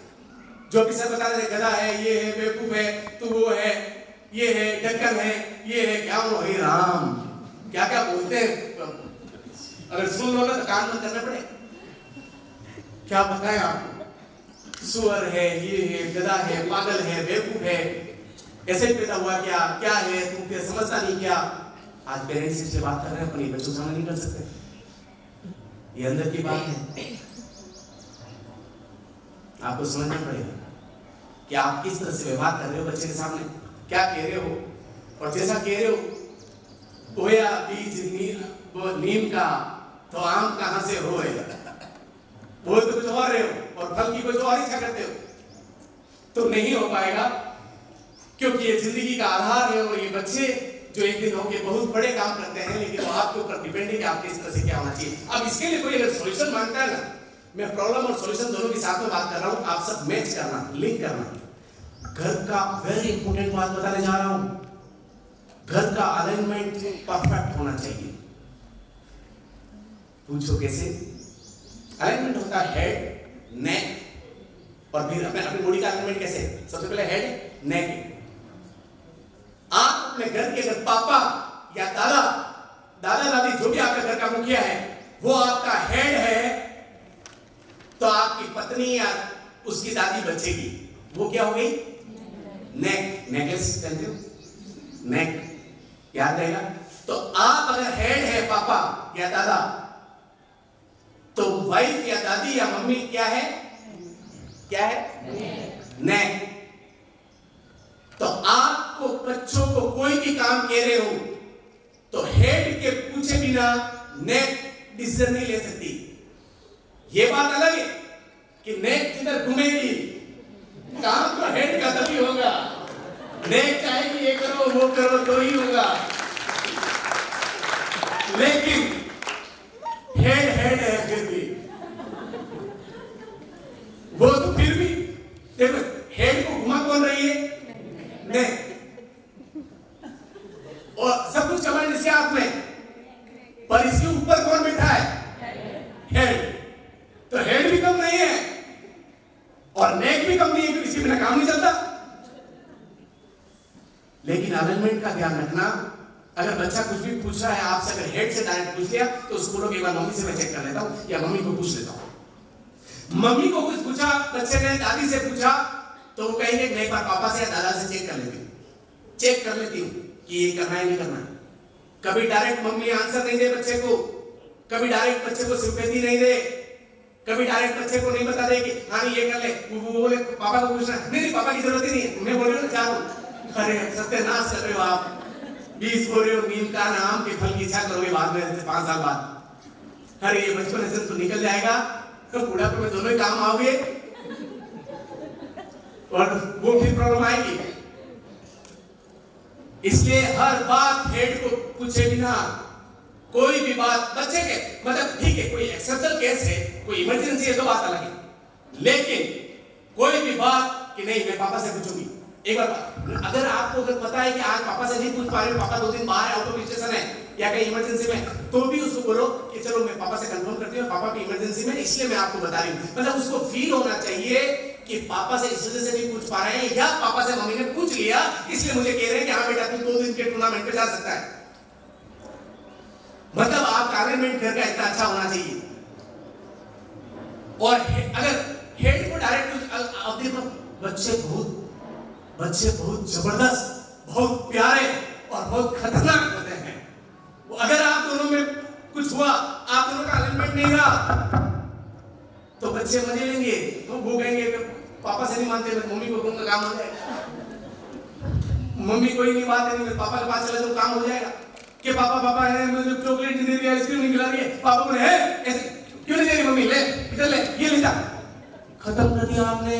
जो भी सब बता रहे, गधा है, ये है, बेवकूफ है, तू वो है, ये है, ढक्कन है, ये है, क्या हो हे राम, क्या क्या बोलते हैं। अगर सुन लो ना तो कान बंद करना पड़े, क्या बताएं आपको, सुअर है, ये है, गधा है, पागल है, बेवकूफ है, ऐसे ही पैदा हुआ क्या, क्या है, तुम क्या समझता नहीं क्या। आज पेरेंट्स इससे बात कर रहे हैं, अपनी बच्चों सामने नहीं कर सकते, ये अंदर की बात है। आपको समझना पड़ेगा कि आप किस तरह से व्यवहार कर रहे हो बच्चे के सामने, क्या कह रहे हो, और जैसा कह रहे हो, बोया बीज नीम का तो आम कहां से होएगा, बोल तो कुछ और रहे हो और फल की कुछ और इच्छा करते हो, तो नहीं हो पाएगा, क्योंकि ये जिंदगी का आधार है। और ये बच्चे जो एक दिन होंगे बहुत बड़े काम करते हैं, लेकिन वो आपके ऊपर डिपेंड है कि आपके इस तरह से क्या होना चाहिए। अब इसके लिए कोई अगर सॉल्यूशन मांगता है ना, मैं प्रॉब्लम और सॉल्यूशन दोनों के साथ में बात कर रहा हूं, आप सब मैच करना, लिंक करना। घर का वेरी इंपॉर्टेंट बात बताने जा रहा हूं, घर का अलाइनमेंट परफेक्ट होना चाहिए। पूछो कैसे अलाइनमेंट होता है? हेड, नेक, और फिर अपने बॉडी का अलाइनमेंट कैसे? सबसे पहले हेड, नेक। आप अपने घर के अगर पापा या दादा दादी जो भी आपके घर का मुखिया है वो आपका हेड है, तो आपकी पत्नी या उसकी दादी बचेगी, वो क्या हो गई? नेक, नेकलेस कहते हो, नेक याद रहेगा। तो आप अगर हेड है पापा या दादा, तो वाइफ या दादी या मम्मी क्या है? क्या है? नेक। तो आपको बच्चों को कोई भी काम कह रहे हो तो हेड के पूछे बिना नेक डिसीजन नहीं ले सकती। ये बात अलग है कि नेक जिधर घूमेगी काम तो हेड का तभी होगा, नेक चाहेगी ये करो वो करो तो ही होगा, लेकिन हेड है फिर भी अलाइनमेंट का ध्यान रखना। अगर बच्चा कुछ भी पूछ रहा है आपसे, अगर हेड से डायरेक्ट पूछ लिया तो उसको बोलो कि एक बार मम्मी से मैं चेक कर लेता हूँ या मम्मी को पूछ लेता हूँ। मम्मी को कुछ पूछा, बच्चे ने दादी से पूछा, तो वो कहेंगे मैं एक बार पापा से या दादा से चेक कर लेती हूँ, चेक कर लेती हूँ कि ये करना है नहीं करना है। कभी डायरेक्ट मम्मी आंसर नहीं दे बच्चे को, कभी डायरेक्ट बच्चे को सिंपैथी नहीं दे, कभी डायरेक्ट बच्चे को नहीं बता दे कि हाँ ये कर ले, वो बोले पापा को पूछना नहीं पापा की जरूरत ही नहीं है, मैं बोल रही हूँ जाओ। अरे सत्यानाश कर रहे हो आप। 20 बोल रहे हो नीम का नाम के फल की इच्छा करोगे बाद में 5 साल बाद। अरे ये बचपन से तो निकल जाएगा, तो बुढ़ापे में दोनों ही काम आओगे और वो भी प्रॉब्लम आएगी। इसलिए हर बात हेड को पूछे बिना, कोई भी बात बच्चे के मतलब ठीक है, कोई एक्सेप्शनल केस है, कोई इमरजेंसी है तो बात अलग है, लेकिन कोई भी बात कि नहीं मैं पापा से पूछूंगी एक बार। अगर आपको अगर पता है कि आज पापा से नहीं पूछ पा रहे हो, पापा 2 दिन बाहर आउट ऑफ स्टेशन है या कहीं इमरजेंसी में, तो भी उसको बोलो कि चलो मैं पापा से कंफर्म करती हूँ, पापा की इमरजेंसी में इसलिए मैं आपको बता रही हूँ। मतलब उसको फील होना चाहिए कि पापा से इस वजह से नहीं पूछ पा रहे हैं, या पापा से मम्मी ने पूछ लिया इसलिए मुझे कह रहे हैं कि हाँ बेटा तू 2 दिन के टूर्नामेंट पे जा सकता है। मतलब आपका अरेंजमेंट घर का इतना अच्छा होना चाहिए। और अगर हेड को डायरेक्ट आप देखो, बच्चे बहुत जबरदस्त, बहुत प्यारे और बहुत खतरनाक होते हैं। अगर आप दोनों में कुछ हुआ, आप दोनों का अलाइनमेंट नहीं रहा, तो बच्चे मजे लेंगे, तो वो कहेंगे पापा से नहीं मानते, मम्मी को कहूंगा काम हो जाएगा। मम्मी कोई नहीं बात है, नहीं पापा के पास चले तो काम हो जाएगा। कि पापा है मुझे चॉकलेट नहीं दे रही, आइसक्रीम नहीं खिला रही है, पापा बोले है ऐसे क्यों नहीं दे रही, मम्मी ले इधर ले, ये ले जा। खत्म कर दिया आपने,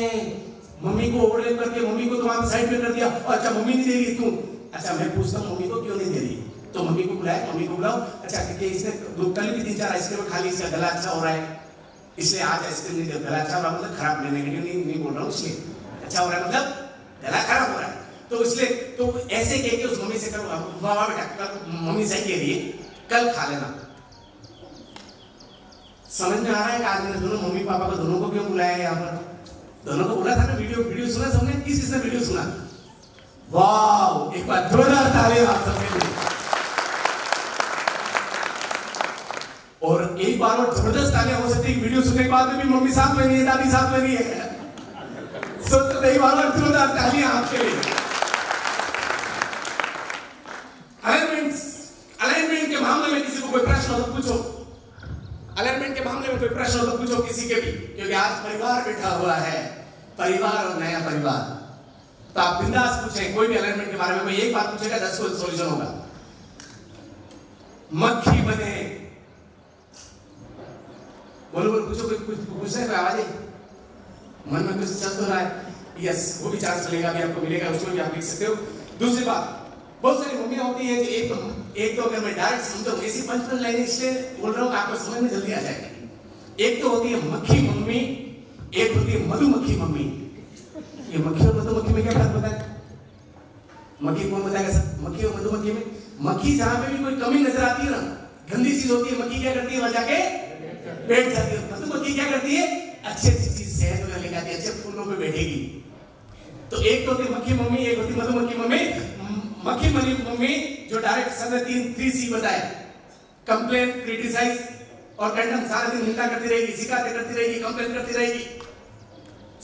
मम्मी को ओवरलैप करके मम्मी को तुम्हारे साइड में कर दिया। अच्छा मम्मी नहीं दे रही तू, अच्छा मैं पूछता हूँ मम्मी को क्यों नहीं दे रही, तो मम्मी को बुलाए, मम्मी को बुलाओ। अच्छा क्योंकि इसने कल भी 3-4 आइसक्रीम खा ली, इसका गला अच्छा हो रहा है इसलिए आज आइसक्रीम नहीं दे, गला अच्छा हो रहा मतलब खराब नेगेटिव नहीं बोल रहा हूँ, इसलिए अच्छा हो रहा है मतलब गला खराब हो रहा है, तो इसलिए तो ऐसे कह के उस मम्मी से करो वाह बेटा कल मम्मी सही कह रही है, कल खा लेना। समझ में आ रहा है कि आज मैंने दोनों मम्मी पापा को दोनों को क्यों बुलाया यहाँ पर, दोनों को बोला था ना, वीडियो सुना सबने, किसने वीडियो सुना? वाह, एक बार जोरदार तालियां आप सबके लिए। और एक बार और जबरदस्त तालियां हो सकती है वीडियो सुनने के बाद में भी मम्मी साथ में नहीं है, दादी साथ में नहीं है, तो एक बार और जोरदार तालियां आपके लिए। अलाइनमेंट के मामले में किसी को कोई प्रश्न हो तो पूछो, अलाइनमेंट के मामले में कोई प्रश्न हो तो पूछो किसी के भी, क्योंकि आज परिवार बैठा हुआ है, परिवार और नया परिवार, तो आप बिंदास पूछें कोई भी अलाइनमेंट के बारे में। कोई एक बात पूछेगा 10 को सॉल्यूशन होगा। मक्खी बने, बोलो पूछो, कुछ पूछने कोई आवाज है मन में कुछ चल तो रहा है, यस वो भी चांस मिलेगा, अभी आपको मिलेगा, उसमें भी आप लिख सकते हो। दूसरी बात, बहुत सारी मम्मियां होती है कि एक तो अगर मैं डायरेक्ट समझाऊं, ऐसी 5 लाइन इसलिए बोल रहा हूं कि आपको समझ में जल्दी आ जाएगा। एक तो होती है मक्खी मम्मी, एक होती है मधुमक्खी मम्मी। ये मक्खी और मधुमक्खी में क्या फर्क होता है? मक्खी कौन बताएगा सर? मक्खी और मधुमक्खी में, मक्खी जहां पे भी कोई कमी नजर आती है ना, गंदी चीज होती है, मक्खी क्या करती है वहां जाके बैठ जाती है। मधुमक्खी क्या करती है? अच्छी चीज शहद वगैरह लेके आती है, अच्छे फूलों पे बैठेगी। तो एक तो होती मक्खी मम्मी, एक होती मधुमक्खी मम्मी। मक्खी मम्मी जो डायरेक्ट समय 3C बताए, कंप्लेन, क्रिटिसाइज और कंडम, सारे दिन निंदा करती रहेगी, शिकायतें करती रहेगी, कंप्लेन करती रहेगी,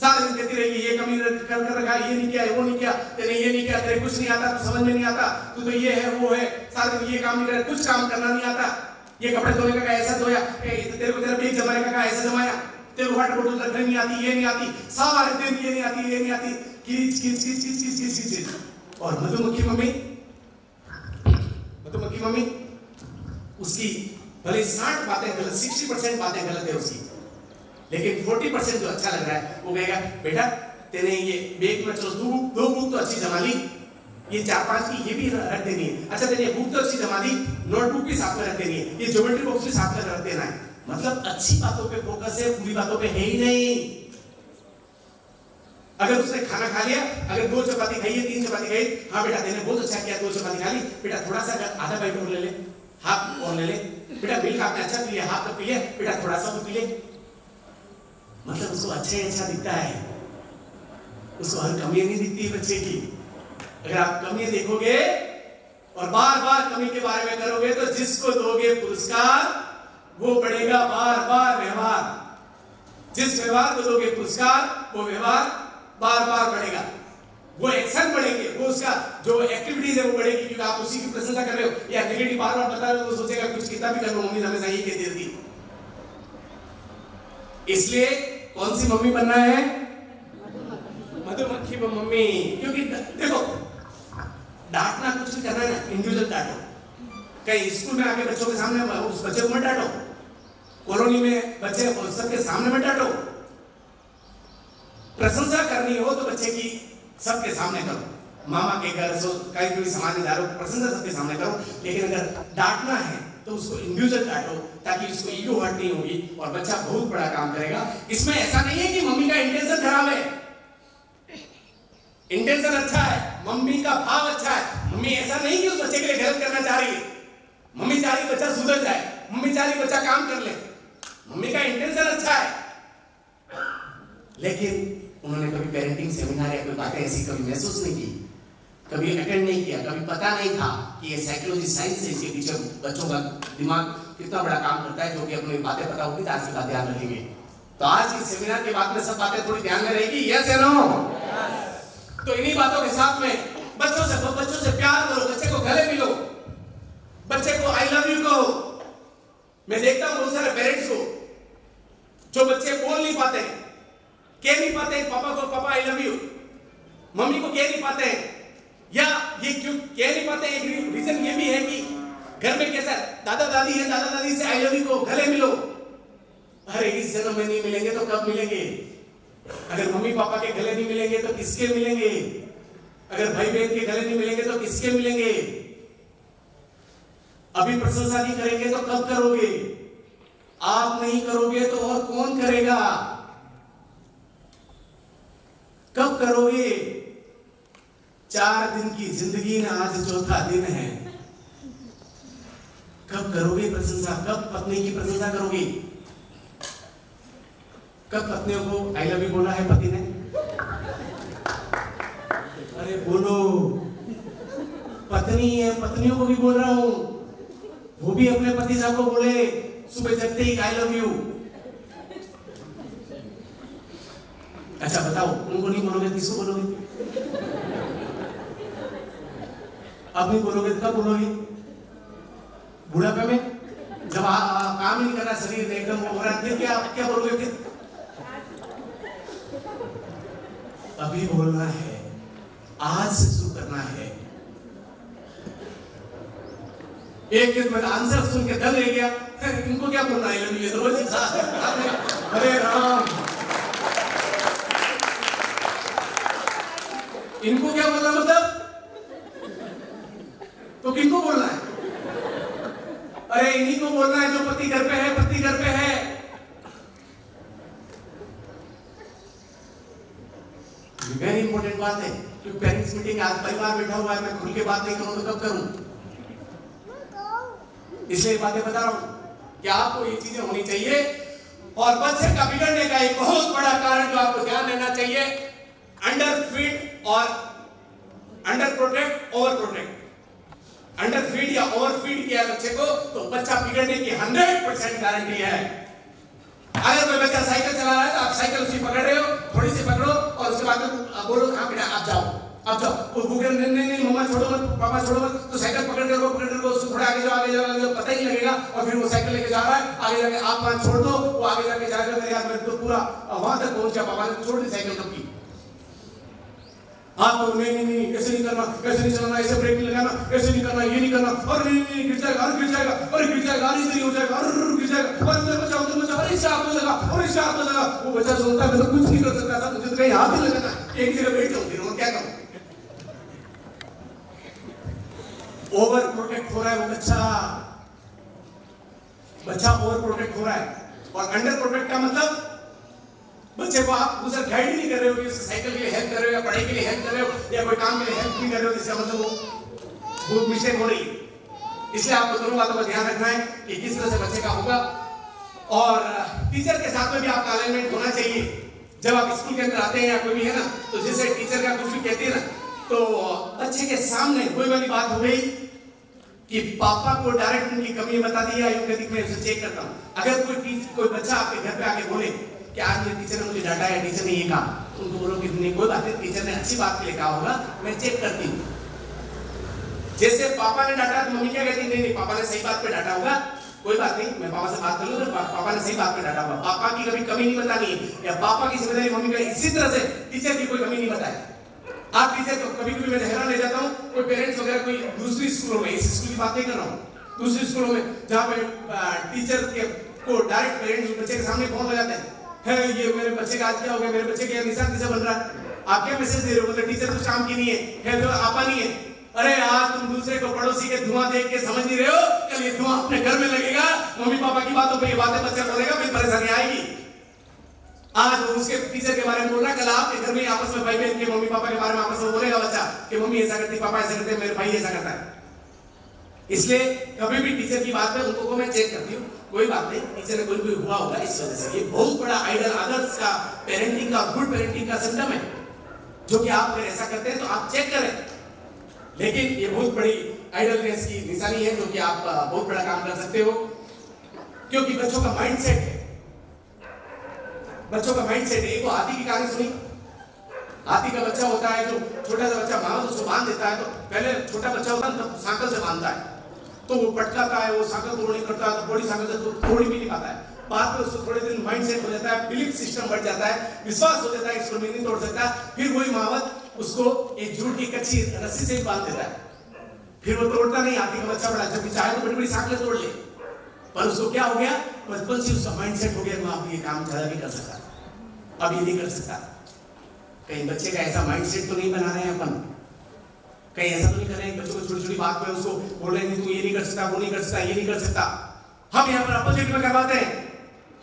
सारे दिन कहती रहेगी ये कमी कर रखा, ये नहीं किया, वो नहीं किया, तेरे ये नहीं किया, तेरे कुछ नहीं आता, तू समझ में नहीं आता, तू तो ये है वो है, सारे दिन ये काम नहीं करे, कुछ काम करना नहीं आता, ये कपड़े धोने का ऐसा धोया, तेरे को तेरा बैग जमाने का ऐसा जमाया, तेरे को वाटर बोतल रखने नहीं आती, ये नहीं आती, सारे दिन ये नहीं आती, ये नहीं आती, किच। और मधुमक्खी मम्मी उसकी भले 60 बातें गलत, 60% बातें गलत है उसकी, लेकिन 40% जो अच्छा लग रहा है वो कहेगा बेटा तेरे ये बैग में चलो 2 बुक तो अच्छी जमा ली, ये 4-5 की ये भी रख देनी है, अच्छा तेरे ये बुक तो अच्छी जमा ली, नोटबुक भी साथ में रख देनी है, ये ज्योमेट्री बॉक्स भी साथ में रख देना है। मतलब अच्छी बातों पे फोकस है, बुरी बातों पे है ही नहीं। अगर उसने खाना खा लिया, अगर 2 चपाती खाई है, 3 चपाती खाई, हाँ बेटा तेने बहुत अच्छा किया, 2 चपाती खा ली, बेटा थोड़ा सा आधा बाइट और ले ले, हाफ और ले ले, बेटा मिल्क आपने अच्छा पी लिया, हाफ कप पी लिया, बेटा थोड़ा सा और पी ले। मतलब उसको अच्छा ही अच्छा दिखता है, उसको हर कमी नहीं दिखती बच्चे की। अगर आप कमी देखोगे और बार बार कमी के बारे में करोगे तो जिसको दोगे पुरस्कार वो बढ़ेगा बार बार व्यवहार। जिस व्यवहार को दोगे पुरस्कार वो व्यवहार बार बार बढ़ेगा, वो एक्शन बढ़ेंगे, वो उसका जो एक्टिविटीज है वो बढ़ेगी, क्योंकि आप उसी की प्रशंसा कर रहे हो। या नेगेटिव बार बार बता रहे हो तो सोचेगा कुछ कितना भी कर लो, मम्मी हमेशा यही कहती रहती। इसलिए कौन सी मम्मी बनना है? मधुमक्खी मम्मी। क्योंकि देखो डांटना कुछ भी करना है ना, इंडिविजुअल डांटो। कहीं स्कूल में आके बच्चों के सामने उस बच्चे को मत डांटो, कॉलोनी में बच्चे सबके सामने मत डांटो। प्रशंसा करनी हो तो बच्चे की सबके सामने करो। मामा के घर सो कहीं भी समाज में जा रहे हो, प्रशंसा सबके सामने करो। लेकिन अगर डांटना है तो उसको इंडिविजुअल डांटो, ताकि उसको ईगो हर्ट नहीं होगी और बच्चा बहुत बड़ा काम करेगा। इसमें ऐसा नहीं है कि मम्मी का इंटेंशन खराब है, इंटेंशन अच्छा है, मम्मी का भाव अच्छा है। मम्मी ऐसा नहीं कि उस बच्चे के लिए गलत करना चाह रही है, मम्मी चाह रही बच्चा सुधर जाए, मम्मी चाह रही बच्चा काम कर ले, मम्मी का इंटेंशन अच्छा है। लेकिन उन्होंने कभी पेरेंटिंग सेमिनार या कोई बातें ऐसी कभी महसूस नहीं की, कभी अटेंड नहीं किया, कभी पता नहीं था कि ये साइकोलॉजी साइंस है, इसके पीछे बच्चों का दिमाग कितना बड़ा काम करता है। जो कि अपनी बातें पता होगी तो आज की बात ध्यान रखेंगे। तो आज की सेमिनार के बाद में सब बातें थोड़ी ध्यान में रहेगी, यस या नो? तो इन्हीं बातों के साथ में बच्चों से प्यार करो, बच्चे को गले मिलो, बच्चे को आई लव यू कहो। मैं देखता हूं बहुत सारे पेरेंट्स को जो बच्चे बोल नहीं पाते, कह नहीं पाते पापा को पापा आई लव यू, मम्मी को कह नहीं पाते, या ये क्यों कह नहीं पाते? एक रीजन ये भी है कि घर में कैसा दादा दादी है, दादा दादी से आई लव यू को गले मिलो। अरे इस जन्म में नहीं मिलेंगे तो कब मिलेंगे? अगर मम्मी पापा के गले नहीं मिलेंगे तो किसके मिलेंगे? अगर भाई बहन के गले नहीं मिलेंगे तो किसके मिलेंगे? अभी प्रशंसा नहीं करेंगे तो कब करोगे? आप नहीं करोगे तो और कौन करेगा? कब करोगे? 4 दिन की जिंदगी में आज 4था दिन है। कब करोगे प्रशंसा? कब पत्नी की प्रशंसा करोगे? कब पत्नियों को आई लव यू बोला है पति ने? अरे बोलो, पत्नी है, पत्नियों को भी बोल रहा हूं, वो भी अपने पति साहब को बोले सुबह जगते ही आई लव यू। अच्छा बताओ, उनको नहीं बोलोगे किसको बोलोगे? अब नहीं बोलोगे तो कब बोलोगे? बुढ़ापे में जब काम नहीं कर रहा, शरीर एकदम हो रहा है, क्या बोलोगे फिर? अभी बोलना है, आज से शुरू करना है। एक दिन मेरा आंसर सुन के दल ले गया, इनको क्या बोलना है? रोज अरे राम, इनको क्या बोलना? मतलब तो किनको बोलना है? अरे इन्हीं को बोलना है जो पति घर पे है, पति घर पे है। वेरी इंपॉर्टेंट बात है, क्योंकि पेरेंट्स मीटिंग आज परिवार बैठा हुआ है, मैं खुल के बात नहीं करूं तो कब करूं? इसलिए बातें बता रहा हूं कि आपको ये चीजें होनी चाहिए। और बच्चे का बिगड़ने का एक बहुत बड़ा कारण जो आपको ध्यान देना चाहिए, अंडर फीड और under protect, over protect. Under feed या ओवर फीड किया बच्चे को तो बच्चा बिगड़ने की 100% गारंटी है। अगर कोई बच्चा साइकिल चला रहा है तो आप साइकिल उसकी पकड़ रहे हो, थोड़ी सी पकड़ो और उसके बाद बोलो हाँ बेटा आप जाओ, अब जाओ। वो भूखे नहीं मम्मा छोड़ो मत, पापा छोड़ो मत, तो साइकिल पकड़ कर उसको थोड़ा आगे जाओ, पता ही लगेगा। और फिर वो साइकिल लेके जा रहा है, आगे जाके आप वहां छोड़ दो, वो आगे जाके जाकर यार मैं तो पूरा वहां तक पहुंच गया, पापा ने छोड़ दी साइकिल कब की। आप नहीं ऐसे नहीं करना, ऐसे नहीं चलाना, ऐसे ब्रेक नहीं लगाना, ऐसे नहीं करना, ये नहीं करना, और नहीं गिर जाएगा, और गिर जाएगा, और गिर जाएगा, और इधर ही हो जाएगा, और गिर जाएगा, और अंदर बचाओ, और इससे हाथ लगा, और इससे हाथ लगा। वो बच्चा सोचता है मैं तो कुछ नहीं कर सकता था, मुझे तो कहीं हाथ ही लगाना है, एक जगह बैठ जाऊं, फिर मैं क्या करूं? ओवर प्रोटेक्ट हो रहा है वो बच्चा ओवर प्रोटेक्ट हो रहा है। और अंडर प्रोटेक्ट का मतलब बच्चे को आप उसे गाइड ही नहीं कर रहे हो कि उसके साइकिल के लिए हेल्प कर रहे हो, या पढ़ाई के लिए हेल्प कर रहे हो, या कोई काम के लिए हेल्प नहीं कर रहे हो, जिसका मतलब वो मिस्टेक हो रही। इसलिए आपको दोनों बातों का ध्यान रखना है कि किस तरह से बच्चे का होगा। और टीचर के साथ में भी आपका अलाइनमेंट होना चाहिए। जब आप स्कूल के अंदर आते हैं या कोई भी है ना, तो जैसे टीचर का कुछ भी कहती है ना, तो बच्चे के सामने कोई वाली बात हो गई कि पापा को डायरेक्ट उनकी कमी बता दी, आयुर्वेदिक में उसे चेक करता हूँ। अगर कोई बच्चा आपके घर पे आके बोले कि आज मेरे टीचर ने मुझे डांटा है, टीचर ने ये कहा, तो उनको बोलो कि नहीं कोई बात नहीं, टीचर ने अच्छी बात के लिए कहा होगा, मैं चेक करती हूँ। जैसे पापा ने डांटा तो मम्मी क्या कहती, नहीं नहीं पापा ने सही बात पे डांटा होगा, कोई बात नहीं, मैं पापा से बात कर लूँ, पापा ने सही बात पे डांटा होगा। पापा की कभी कमी नहीं बतानी है, या पापा की जिम्मेदारी मम्मी का। इसी तरह से टीचर की कोई कमी नहीं बताए। आप टीचर को कभी कभी मैं हैरान ले जाता हूँ, कोई पेरेंट्स वगैरह कोई दूसरी स्कूलों में, इस स्कूल की बात नहीं कर रहा हूँ, दूसरी स्कूलों में जहाँ पे टीचर को डायरेक्ट पेरेंट्स बच्चे के सामने फोन लगाते हैं, ये मेरे बच्चे का आज क्या हो गया, मेरे बच्चे का निशान किसे बन रहा है, आप क्या मैसेज दे रहे हो, मतलब टीचर कुछ काम की नहीं है तो आपा नहीं है। अरे आज तुम दूसरे को पड़ोसी के धुआं देख के समझ नहीं रहे हो, कल ये धुआं अपने घर में लगेगा, मम्मी पापा की बातों पे ये बातें बच्चा बोलेगा, फिर परेशानी आएगी। आज उसके टीचर के बारे में बोल रहा है, कल आपके घर में आपस में भाई बहन के मम्मी पापा के बारे में आपस में बोलेगा बच्चा कि मम्मी ऐसा करती, पापा ऐसा करते, मेरे भाई ऐसा करता है। इसलिए कभी भी टीचर की बात पे उनको मैं चेक करती हूँ, कोई बात नहीं, टीचर ने कोई हुआ होगा इस वजह से। ये बहुत बड़ा आइडल आदर्श का पेरेंटिंग का, गुड पेरेंटिंग का सिस्टम है, जो कि आप अगर ऐसा करते हैं तो आप चेक करें। लेकिन ये बहुत बड़ी आइडलनेस की निशानी है, जो कि आप बहुत बड़ा काम कर सकते हो, क्योंकि बच्चों का माइंडसेट है, बच्चों का माइंडसेट है। एक हाथी की कहानी सुनी, हाथी का बच्चा होता है, जो छोटा सा बच्चा माँ उसको बांध देता है, तो पहले छोटा बच्चा होता है तब सांकल से बांधता है, तो वो पटकाता है, वो सांकल तोड़ नहीं करता, तो बड़ी सांकल से तो तोड़ भी नहीं पाता है। बाद में उसको थोड़े दिन माइंडसेट हो जाता है, बिलीफ सिस्टम बढ़ जाता है, विश्वास हो जाता है इसको नहीं तोड़ सकता, फिर वही मावत उसको एक जूट की कच्ची रस्सी से बांध देता है, फिर वो तोड़ता नहीं। हाथी का बच्चा बड़ा, जब चाहे तो बड़ी बड़ी सांकलें तोड़ ले, पर उसको क्या हो गया, बचपन से उसका माइंडसेट हो गया, मैं अब ये काम ज्यादा नहीं कर सकता, अब ये नहीं कर सकता। कहीं बच्चे का ऐसा माइंडसेट तो नहीं बना रहे हैं अपन, कहीं ऐसा तो नहीं कर रहे हैं बच्चों को छोटी छोटी बात में उसको बोल रहे हैं तू ये नहीं कर सकता, वो नहीं कर सकता, ये नहीं कर सकता। हम यहाँ पर अपोजिट में करवाते हैं,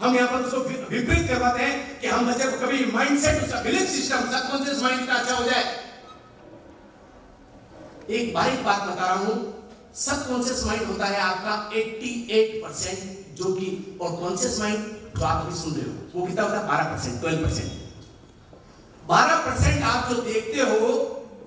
हम यहाँ पर उसको विपरीत करवाते हैं कि हम बच्चे को कभी माइंडसेट, उसका बिलीफ सिस्टम, सबकॉन्शियस माइंड का अच्छा हो जाए। एक बारीक बात बता रहा हूं, सबकॉन्शियस माइंड होता है आपका 88%, जो कि, और कॉन्शियस माइंड जो आप अभी सुन रहे हो वो कितना होता है 12%, 12%। 12% आप जो देखते हो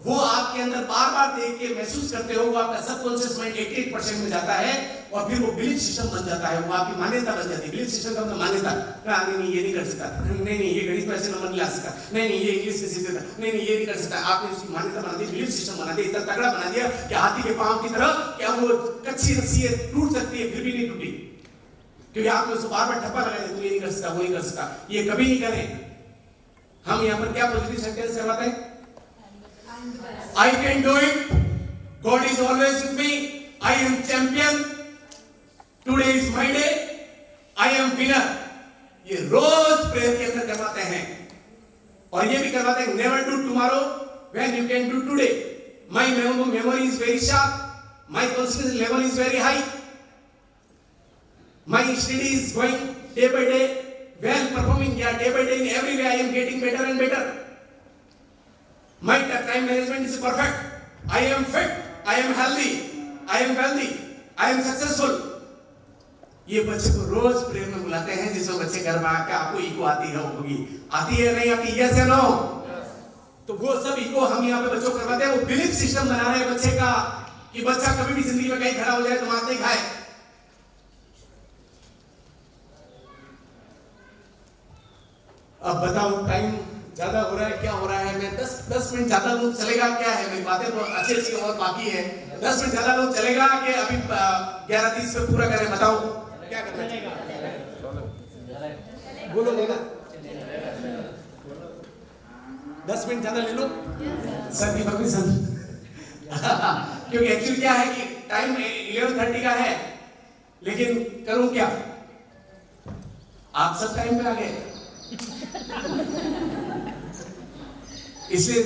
वो आपके अंदर बार बार देख के महसूस करते हो, वो आपका सबकॉन्शियस माइंड 88% में जाता है, और फिर वो बिलीफ सिस्टम बन जाता है, वो आपकी मान्यता बन जाती है। बिलीफ सिस्टम का मतलब मान्यता, नहीं ये नहीं कर सकता, नहीं ये गणित में ऐसे नंबर नहीं ला सकता, नहीं ये इंग्लिश में सीख सकता, नहीं ये नहीं कर सकता। आपने उसकी मान्यता बना दी, बिलीफ सिस्टम बना दिया, इतना तगड़ा बना दिया कि हाथी के पांव की तरह क्या वो कच्ची रस्सी टूट सकती है, फिर भी नहीं टूटी, क्योंकि आपने उसको बार बार ठप्पा लगाया, तू ये नहीं कर सकता, वो नहीं कर सकता, ये कभी नहीं करें। हम यहाँ पर क्या पॉजिटिव सेंटेंस करवाते हैं, I can do it, God is always with me, I am champion, today is my day, I am winner। ये रोज प्रेयर के अंदर करवाते हैं, और ये भी करवाते हैं never do tomorrow when you can do today, my memory is very sharp, my concentration level is very high, my study is going day by day, well performing, yeah, day by day in every way I am getting better and better, my time management is perfect, I am fit, I am healthy, I am wealthy, I am successful। ये बच्चे को रोज prayer में बुलाते हैं, जिसमें बच्चे घर में आकर आपको इको आती है, होगी आती है नहीं आती, यस या नो, तो वो सब इको हम यहाँ पे बच्चों को करवाते हैं। वो बिलीफ सिस्टम बना रहे हैं बच्चे का कि बच्चा कभी भी जिंदगी में कहीं खड़ा हो जाए तो मारते खाए। अब बताओ टाइम ज्यादा हो रहा है, क्या हो रहा है, मैं 10 मिनट ज्यादा लोग चलेगा क्या है, मेरी बातें तो अच्छी अच्छी और बाकी है, 10 मिनट ज्यादा लोग चलेगा कि अभी 11:30 पे पूरा करें, बताओ क्या करना है, बोलो लेना 10 मिनट ज्यादा ले लो सर की बकरी सर क्योंकि एक्चुअली क्या है कि टाइम 11:30 का है, लेकिन करूं क्या, आप सब टाइम पे आ गए, इसलिए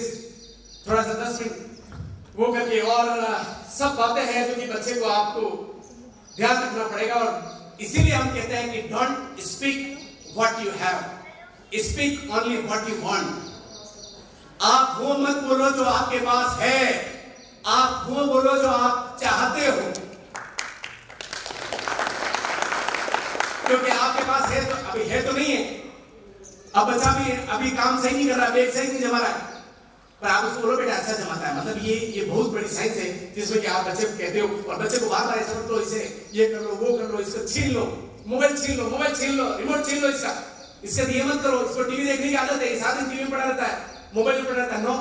थोड़ा सा 10 मिनट वो करके, और सब बातें हैं जो कि बच्चे को आपको ध्यान रखना पड़ेगा। और इसीलिए हम कहते हैं कि don't speak what you have, speak only what you want. आप वो मत बोलो जो आपके पास है, आप वो बोलो जो आप चाहते हो, क्योंकि आपके पास है तो अभी है तो नहीं है, अब बच्चा भी अभी काम सही नहीं कर रहा, बैग सही नहीं जमा रहा है,
पर आप उसको बोलो बेटा अच्छा जमाता है, मतलब ये बहुत बड़ी साइंस है जिसमें कि आप बच्चे को कहते हो और बच्चे को बार बार ऐसा बोलते हो, इसे ये कर लो वो कर लो, इसको छीन लो, मोबाइल छीन लो, रिमोट छीन लो इसका ये मत करो, इसको टीवी देखने की आदत है, साथ में टीवी में पड़ा रहता है, मोबाइल में पड़ा रहता है। नो,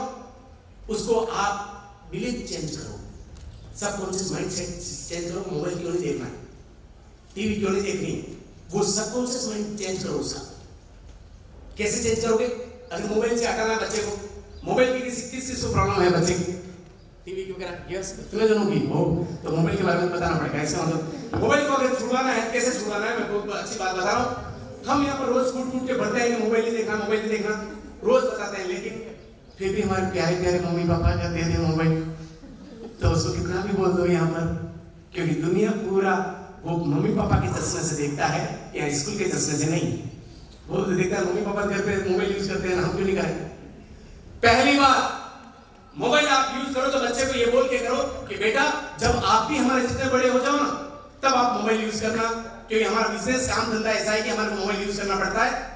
उसको आप बिलीफ चेंज करो, सबकॉन्शियस माइंड चेंज करो। मोबाइल क्यों नहीं देखना है, टीवी क्यों नहीं देखनी, वो सबकॉन्शियस माइंड चेंज करो उसका। कैसे चेंज करोगे? अगर मोबाइल से हटाना बच्चे को, मोबाइल की किस चीज को प्रॉब्लम है बच्चे की, टीवी क्यों करा, यस तुम्हें दोनों की हो, तो मोबाइल के बारे में बताना पड़ेगा। इसका मतलब मोबाइल को अगर छुड़वाना है, कैसे छुड़वाना है, मैं बहुत अच्छी बात बता रहा हूँ। हम यहाँ पर रोज कूट के भरते हैं कि मोबाइल नहीं देखना, मोबाइल नहीं देखना, रोज बताते हैं, लेकिन फिर भी हमारे प्यारे प्यारे मम्मी पापा का दे दे मोबाइल, तो उसको कितना भी बोल दो यहाँ पर, क्योंकि दुनिया पूरा वो मम्मी पापा के चश्मे से देखता है या स्कूल के चश्मे से नहीं। वो देखता है मम्मी पापा घर पे मोबाइल यूज करते हैं, हम क्यों नहीं करें? पहली बार मोबाइल आप यूज करो तो बच्चे को ये बोल के करो कि बेटा जब आप भी हमारे जितने बड़े हो जाओ ना, तब आप मोबाइल यूज करना, क्योंकि हमारा बिजनेस काम धंधा ऐसा है कि हमारे मोबाइल यूज करना पड़ता है।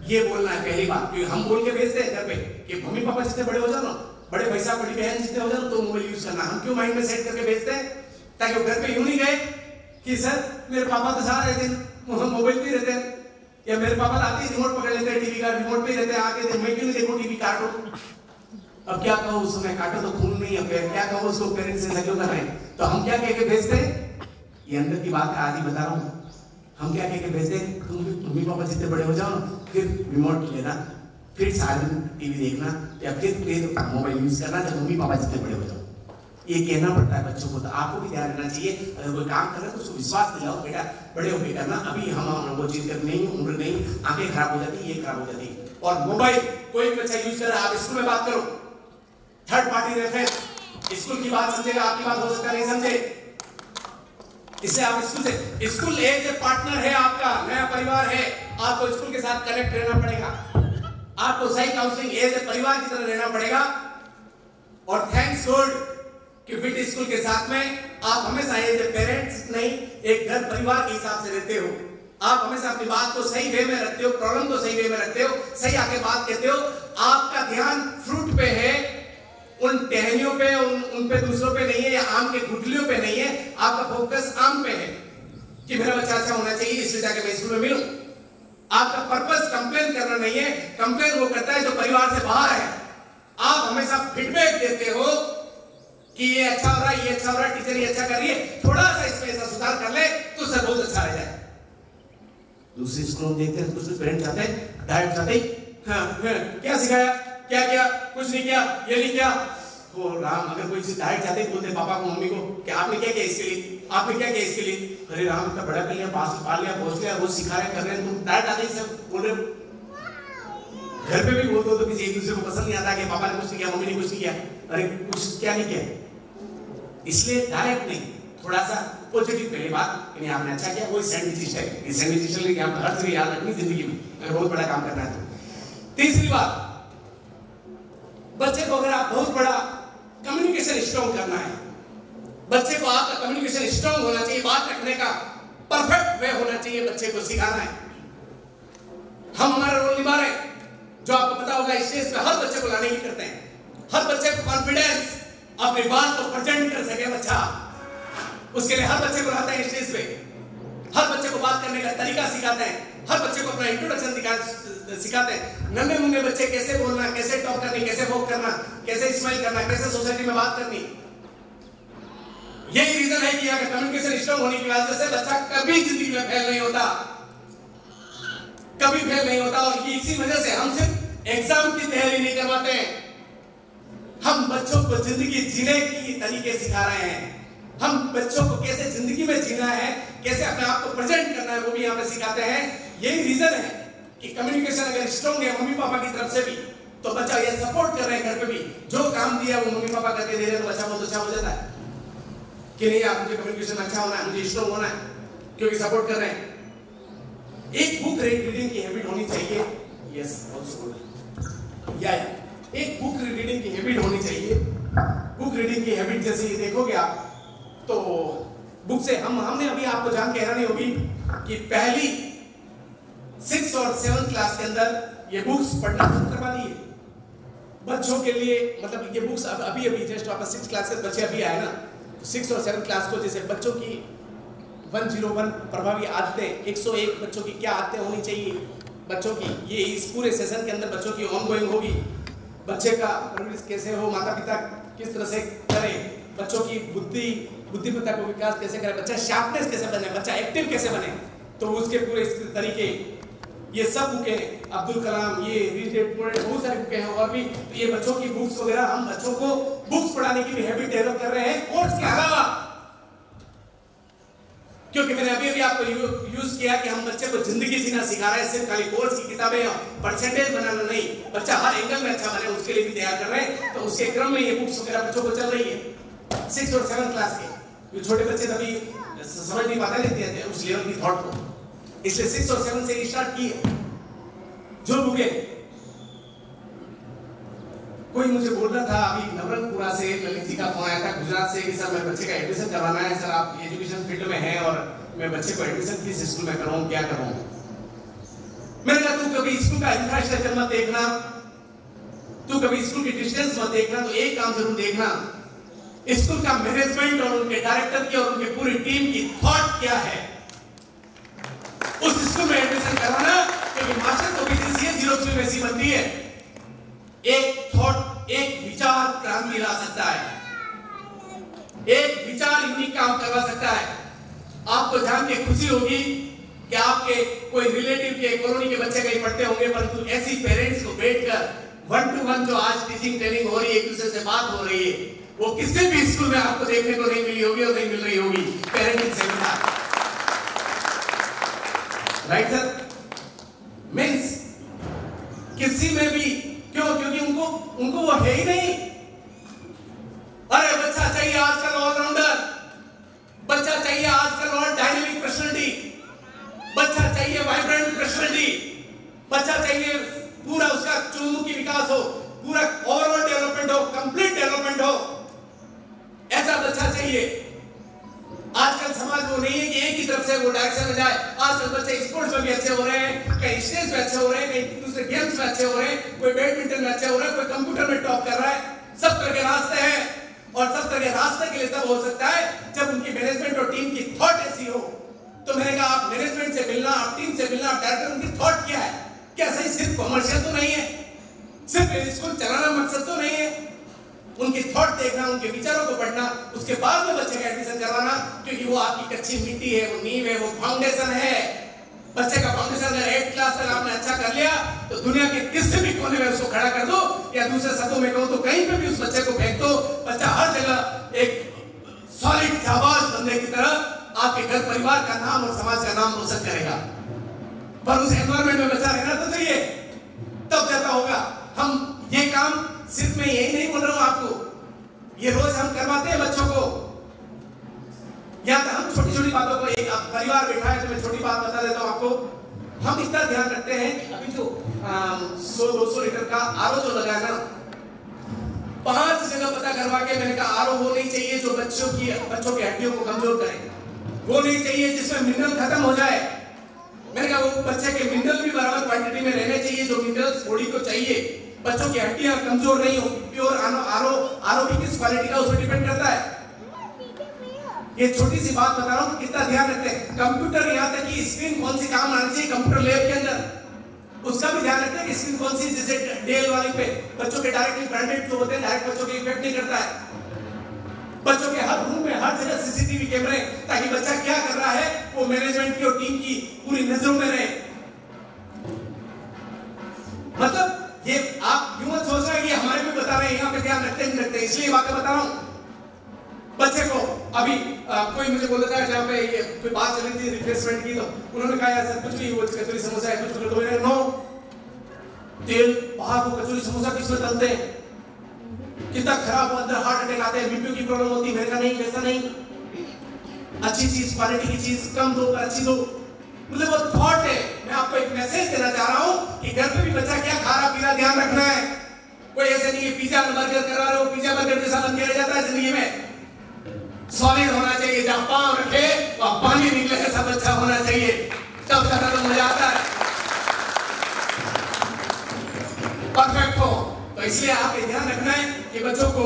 ये बोलना है पहली बात, क्योंकि हम बोल के भेजते हैं घर पे कि मम्मी पापा जितने बड़े हो जाओ ना, बड़े भाई साहब बड़ी बहन जितने हो जाओ तो मोबाइल यूज करना। हम क्यों माइंड में सेट करके भेजते हैं? ताकि वो घर पे यूं नहीं गए कि सर मेरे पापा तो सारा दिन मोबाइल पे रहते हैं, या मेरे पापा आते ही रिमोट पकड़ लेते हैं टीवी का, रिमोट पे रहते हैं, आके मैं क्यों नहीं देखूं टीवी, काटो। अब क्या कहो उस समय, काटो तो खून नहीं है, क्या कहो उसको, पेरेंट्स ऐसा क्यों कर रहे हैं? तो हम क्या कह के भेजते हैं? ये अंदर की बात है, आज ही बता रहा हूँ। हम क्या कह के भेजते हैं? तुम मम्मी पापा जितने बड़े हो जाओ ना, फिर रिमोट लेना, फिर सारा दिन टीवी देखना, या फिर मोबाइल यूज करना जब मम्मी पापा जितने बड़े हो जाओ। ये कहना पड़ता है बच्चों को, तो आपको भी ध्यान रखना चाहिए। अगर कोई काम कर रहे हैं तो उसको विश्वास दिलाओ, बेटा बड़े होकर करना, अभी हम वो चीज कर नहीं, उम्र नहीं, आंखें खराब हो जाती, ये खराब हो जाती। और मोबाइल कोई भी बच्चा यूज कर रहा है, आप स्कूल में बात करो, थर्ड पार्टी रेफरेंस, स्कूल की बात समझेगा, आपकी बात हो सकता नहीं समझे, इसलिए आप स्कूल एज ए पार्टनर है, आपका नया परिवार है, आपको स्कूल के साथ कनेक्ट रहना पड़ेगा, आपको सही काउंसलिंग एज ए परिवार की तरह रहना पड़ेगा। और थैंक्स गॉड कि फिट स्कूल के साथ में आप हमेशा एज ए पेरेंट्स नहीं, एक घर परिवार के हिसाब से रहते हो। आप हमेशा अपनी बात को सही वे में रखते हो, प्रॉब्लम को सही वे में रखते हो, सही आके बात कहते हो। आपका ध्यान फ्रूट पे है, उन टहनियों पे, उन पे दूसरों पे नहीं है, या आम के गुठलियों पे नहीं है। आपका फोकस आम पे है कि मेरा बच्चा अच्छा होना चाहिए, इसलिए जाके मैं स्कूल में मिलूं। आपका पर्पस कंप्लेन करना नहीं है, कंप्लेन वो करता है जो परिवार से बाहर है। आप हमेशा फीडबैक देते हो कि ये अच्छा हो रहा है, ये अच्छा हो रहा है, टीचर ये अच्छा कर रही है, थोड़ा सा इसमें ऐसा सुधार कर ले तो सर बहुत अच्छा रह जाए। दूसरे स्कूलों में देखते हैं, दूसरे पेरेंट्स जाते हैं, डायरेक्ट जाते ही क्या सिखाया, क्या किया, कुछ नहीं किया, ये नहीं किया। हो राम, अगर कोई डायरेक्ट जाते ही बोलते पापा को, मम्मी को कि आपने क्या किया इसके लिए, आपने क्या किया इसके लिए, अरे राम इतना बड़ा कर लिया, पास पाल लिया, पहुंच लिया, वो सिखा रहे कर रहे हैं, तुम डायरेक्ट आते ही सब बोल रहे। घर पे भी बोल दो तो किसी एक दूसरे को पसंद नहीं आता कि पापा ने कुछ नहीं किया, मम्मी ने कुछ नहीं किया, अरे कुछ क्या नहीं किया। इसलिए डायरेक्ट नहीं, थोड़ा सा पॉजिटिव पहले बात कि नहीं आपने अच्छा किया, वो सैंडविच है, ये सैंडविच लेके आप हर जगह याद रखनी जिंदगी में, अगर बहुत बड़ा काम करना है तो। तीसरी बात, बच्चे को अगर आप बहुत बड़ा कम्युनिकेशन स्ट्रॉन्ग करना है, बच्चे को आपका कम्युनिकेशन स्ट्रॉन्ग होना चाहिए, बात रखने का परफेक्ट वे होना चाहिए, बच्चे को सिखाना है। हम हमारा रोल निभा रहे हैं, जो आपको पता होगा स्टेज पे हर बच्चे को लाने की करते हैं, हर बच्चे को कॉन्फिडेंस अपनी बात को प्रेजेंट कर सके बच्चा, उसके लिए हर बच्चे को लाते हैं स्टेज पे, हर बच्चे को बात करने का तरीका सिखाते हैं, हर बच्चे को अपना इंट्रोडक्शन सिखाते हैं। नन्हे मुन्ने बच्चे कैसे बोलना, कैसे टॉक करनी, कैसे वॉक करना, कैसे स्माइल करना, कैसे सोसाइटी में बात करनी। यही रीजन है कि अगर कम्युनिकेशन स्ट्रांग होने की वजह से बच्चा कभी जिंदगी में फेल नहीं होता, कभी फेल नहीं होता। और ये इसी वजह से हम सिर्फ एग्जाम की तैयारी नहीं करवाते हैं, हम बच्चों को जिंदगी जीने की तरीके सिखा रहे हैं। हम बच्चों को कैसे जिंदगी में जीना है, कैसे अपने आप को प्रेजेंट करना है, वो भी यहाँ पे सिखाते हैं। यही रीजन है कि कम्युनिकेशन अगर स्ट्रांग है मम्मी पापा की तरफ से भी, तो बच्चा ये सपोर्ट कर रहे हैं घर पे भी, जो काम दिया वो मम्मी पापा करके दे रहे हैं, तो बच्चा बहुत अच्छा हो जाता है कि नहीं आप मुझे कम्युनिकेशन अच्छा होना है, मुझे स्ट्रांग होना है, क्योंकि सपोर्ट कर रहे हैं। एक बुक रीडिंग की हैबिट होनी चाहिए, यस या एक बुक रीडिंग की हैबिट होनी चाहिए। बुक रीडिंग की हैबिट जैसे ये देखोगे आप, तो बुक से हमने अभी आपको जान के हैरानी होगी कि पहली 6 और 7 क्लास के अंदर ये बुक्स पढ़ना शुरू करवा दी है। बच्चों के लिए मतलब ये बुक्स अभी जस्ट आपका 6 क्लास के बच्चे अभी आए ना, 6 और 7 क्लास को जैसे बच्चों की 101 प्रभावी आदतें, 101 बच्चों की क्या आदतें होनी चाहिए बच्चों की, ये इस पूरे सेशन के अंदर बच्चों की ऑनगोइंग होगी। बच्चे का परवरिश कैसे हो, माता पिता किस तरह से करें, बच्चों की बुद्धिमत्ता को विकास कैसे करें, बच्चा शार्पनेस कैसे बने, बच्चा एक्टिव कैसे बने, तो उसके पूरे तरीके, ये सब बुकें अब्दुल कलाम, ये रीडेड बहुत सारी बुकें हैं और भी। तो ये बच्चों की बुक्स वगैरह हम बच्चों को बुक्स पढ़ाने की भी हैबिट डेवलप कर रहे हैं कोर्स के अलावा, क्योंकि मैंने अभी आपको यूज किया कि हम बच्चे को जिंदगी जीना सिखा रहे हैं, सिर्फ खाली कोर्स की किताबें परसेंटेज बनाना नहीं, बच्चा हर एंगल में अच्छा बने उसके लिए भी तैयार कर रहे हैं। तो उसके क्रम में ये बुक्स वगैरह बच्चों को चल रही है 6 और 7 क्लास के। छोटे बच्चे तभी समझ नहीं पाते लेते उस लेवल की थॉट को, इसलिए 6 और 7 से स्टार्ट किए। जो बुके कोई मुझे बोल रहा था अभी नवरंगपुरा से, ललित जी का फोन आया था गुजरात से कि सर मैं बच्चे का एडमिशन करवाना है, सर आप एजुकेशन फील्ड में हैं और मैं बच्चे को एडमिशन किस स्कूल में करवाऊं, क्या करवाऊं। मैंने कहा तू कभी स्कूल का इंफ्रास्ट्रक्चर मत देखना, तू कभी स्कूल की डिस्टेंस मत देखना, तो एक काम जरूर देखना, स्कूल का मैनेजमेंट और उनके डायरेक्टर की और उनके पूरी टीम की थॉट क्या है, उस स्कूल में एडमिशन करवाना। क्योंकि मास्टर तो बिजनेस है, जीरो टू वैसी बनती है। एक थॉट, एक विचार क्रांति ला सकता है, एक विचार यूनिक काम करवा सकता है। आपको जान के खुशी होगी कि आपके कोई रिलेटिव के कॉलोनी के बच्चे कहीं पढ़ते होंगे, परंतु ऐसी पेरेंट्स को बैठकर 1-to-1 जो आज टीचिंग ट्रेनिंग हो रही है, एक दूसरे से बात हो रही है, वो किसी भी स्कूल में आपको देखने को नहीं मिली होगी और नहीं मिल रही होगी। Parenting seminar, right sir, means किसी में भी, क्यों? क्योंकि उनको वो है ही नहीं। अरे बच्चा चाहिए आजकल ऑलराउंडर, बच्चा चाहिए आजकल और डायनेमिक पर्सनालिटी, बच्चा चाहिए वाइब्रेंट पर्सनालिटी, बच्चा चाहिए पूरा उसका चहुमुखी विकास हो, पूरा ओवरऑल डेवलपमेंट हो, कंप्लीट डेवलपमेंट हो, ऐसा बच्चा चाहिए। आजकल समाज वो नहीं है कि एक ही तरफ से वो डायरेक्शन में जाए। आजकल बच्चे स्पोर्ट्स में भी अच्छे हो रहे हैं, कहीं स्टेज पे अच्छे हो रहे हैं, कहीं दूसरे गेम्स में अच्छे हो रहे हैं, कोई बैडमिंटन में अच्छे हो रहे हैं, कोई कंप्यूटर में टॉप कर रहा है। सब तरह के रास्ते हैं और सब तरह के रास्ते के लिए तब हो सकता है जब उनकी मैनेजमेंट और टीम की थॉट ऐसी हो। तो मैंने कहा आप मैनेजमेंट से मिलना, आप टीम से मिलना, आप डायरेक्टर, उनकी थॉट क्या है, क्या सही सिर्फ कॉमर्शियल तो नहीं है, सिर्फ स्कूल चलाना मकसद तो नहीं है, उनकी थॉट देखना, उनके विचारों को पढ़ना, उसके बाद में बच्चे का एडमिशन करवाना, क्योंकि वो आपकी कच्ची मिट्टी है, वो नींव है, वो फाउंडेशन है। बच्चे का फाउंडेशन अगर 8 क्लास तक आपने अच्छा कर लिया तो दुनिया के किसी भी कोने में उसको खड़ा कर दो, या दूसरे शब्दों में कहूं तो कहीं पे भी उस बच्चे को फेंक दो, बच्चा हर जगह एक सॉलिड जाबाज बंदे की तरह आपके घर परिवार का नाम और समाज का नाम रोशन करेगा। पर उस एनवायरमेंट में बच्चा रहना तो चाहिए, तब जाता होगा। हम ये काम सिर्फ मैं यही नहीं बोल रहा हूं आपको, ये रोज हम करवाते हैं बच्चों को। या तो हम छोटी छोटी बातों को, एक परिवार बैठा है तो मैं छोटी बात बता देता हूं आपको। हम इतना ध्यान रखते हैं कि अभी जो 100-200 लीटर का आरओ जो लगा है ना, 5 जगह पता करवा के मैंने कहा आरओ वो नहीं चाहिए जो बच्चों की हड्डियों को कमजोर करे, वो नहीं चाहिए जिसमें मिनरल खत्म हो जाए। मैंने कहा वो बच्चे के मिनरल भी बराबर क्वांटिटी में रहने चाहिए, जो मिनरल्स बॉडी को चाहिए, बच्चों की हड्डियां कमजोर नहीं हो। प्योर आरओ भी किस क्वालिटी का उस पर डिपेंड करता है। ये छोटी सी बात बता रहा हूं कितना ध्यान रखते हैं। कंप्यूटर, यहां तक कि स्क्रीन कौन सी काम आनी चाहिए कंप्यूटर लैब के अंदर, उसका भी ध्यान रखते हैं कि स्क्रीन कौन सी, जैसे डेल वाली पे बच्चों के डायरेक्टली ब्रांडेड जो होते हैं डायरेक्ट बच्चों के इफेक्ट नहीं करता है। बच्चों के हर रूम में हर जगह सीसीटीवी कैमरे, ताकि बच्चा क्या कर रहा है वो मैनेजमेंट की और टीम की पूरी नजरों में रहे। मतलब ये आप यूं मत सोच रहे हैं कि हमारे भी बता रहे हैं, यहाँ पे ध्यान रखते नहीं रखते, इसलिए बातें बता रहा हूं बच्चे को। अभी कोई मुझे बोल रहा है जहाँ पे ये कोई बात चल रही थी रिफ्रेशमेंट की, तो उन्होंने कहा यार सर कुछ भी वो कचौरी समोसा है कुछ कर दो। मैंने नो, तेल बाहर को कचौरी समोसा किस में तलते हैं, कितना खराब, अंदर हार्ट अटैक आते हैं, बीपी की प्रॉब्लम होती है। मैंने कहा नहीं वैसा नहीं, अच्छी चीज, क्वालिटी की चीज कम दो पर अच्छी दो। मतलब वो थॉट है। मैं आपको एक मैसेज देना चाह रहा हूँ कि घर पे भी बच्चा क्या खा रहा पी रहा ध्यान रखना है। कोई ऐसे नहीं है पिज्जा बर्गर करा रहे हो, पिज्जा बर्गर जैसा बन के रह जाता है जिंदगी में। सॉलिड होना चाहिए, जहां पांव रखे वहां पानी निकले ऐसा बच्चा होना चाहिए, तब ज्यादा तो मजा आता है। परफेक्ट हो तो इसलिए आपको ध्यान रखना है कि बच्चों को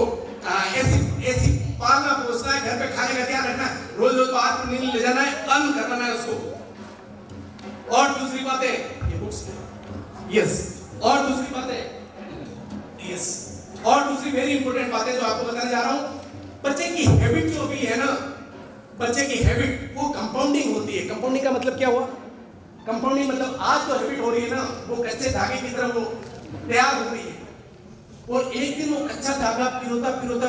ऐसी पालना पोसना है, घर पे खाने का ध्यान रखना है, रोज रोज बाहर नहीं ले जाना है, बंद करना है उसको। और दूसरी बात है ये बुक्स, यस, और दूसरी बात है, यस, और दूसरी वेरी इंपॉर्टेंट बात है जो आपको बताने जा रहा हूं, बच्चे की हैबिट जो भी है ना, बच्चे की हैबिट वो कंपाउंडिंग होती है। कंपाउंडिंग का मतलब क्या हुआ? कंपाउंडिंग मतलब आज जो हैबिट हो रही है ना, वो कच्चे धागे की तरह वो तैयार हो रही है, और एक दिन वो कच्चा धागा पिरोता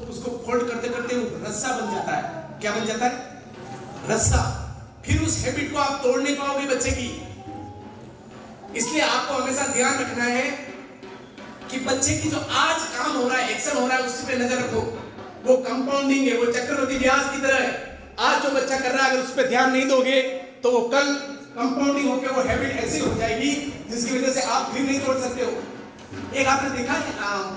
उसको फोल्ड करते करते वो रस्सा बन जाता है। क्या बन जाता है? रस्सा। फिर उस हैबिट को आप तोड़ नहीं पाओगे बच्चे की। इसलिए आपको हमेशा ध्यान रखना है कि बच्चे की जो आज काम हो रहा है, एक्शन हो रहा है, उसी पे नजर रखो। वो कंपाउंडिंग है, वो चक्रवृद्धि ब्याज की तरह है। आज जो बच्चा कर रहा है अगर उस पर ध्यान नहीं दोगे तो वो कल कंपाउंडिंग होकर वो हैबिट ऐसी हो जाएगी जिसकी वजह से आप फिर नहीं तोड़ सकते हो। एक आपने देखा है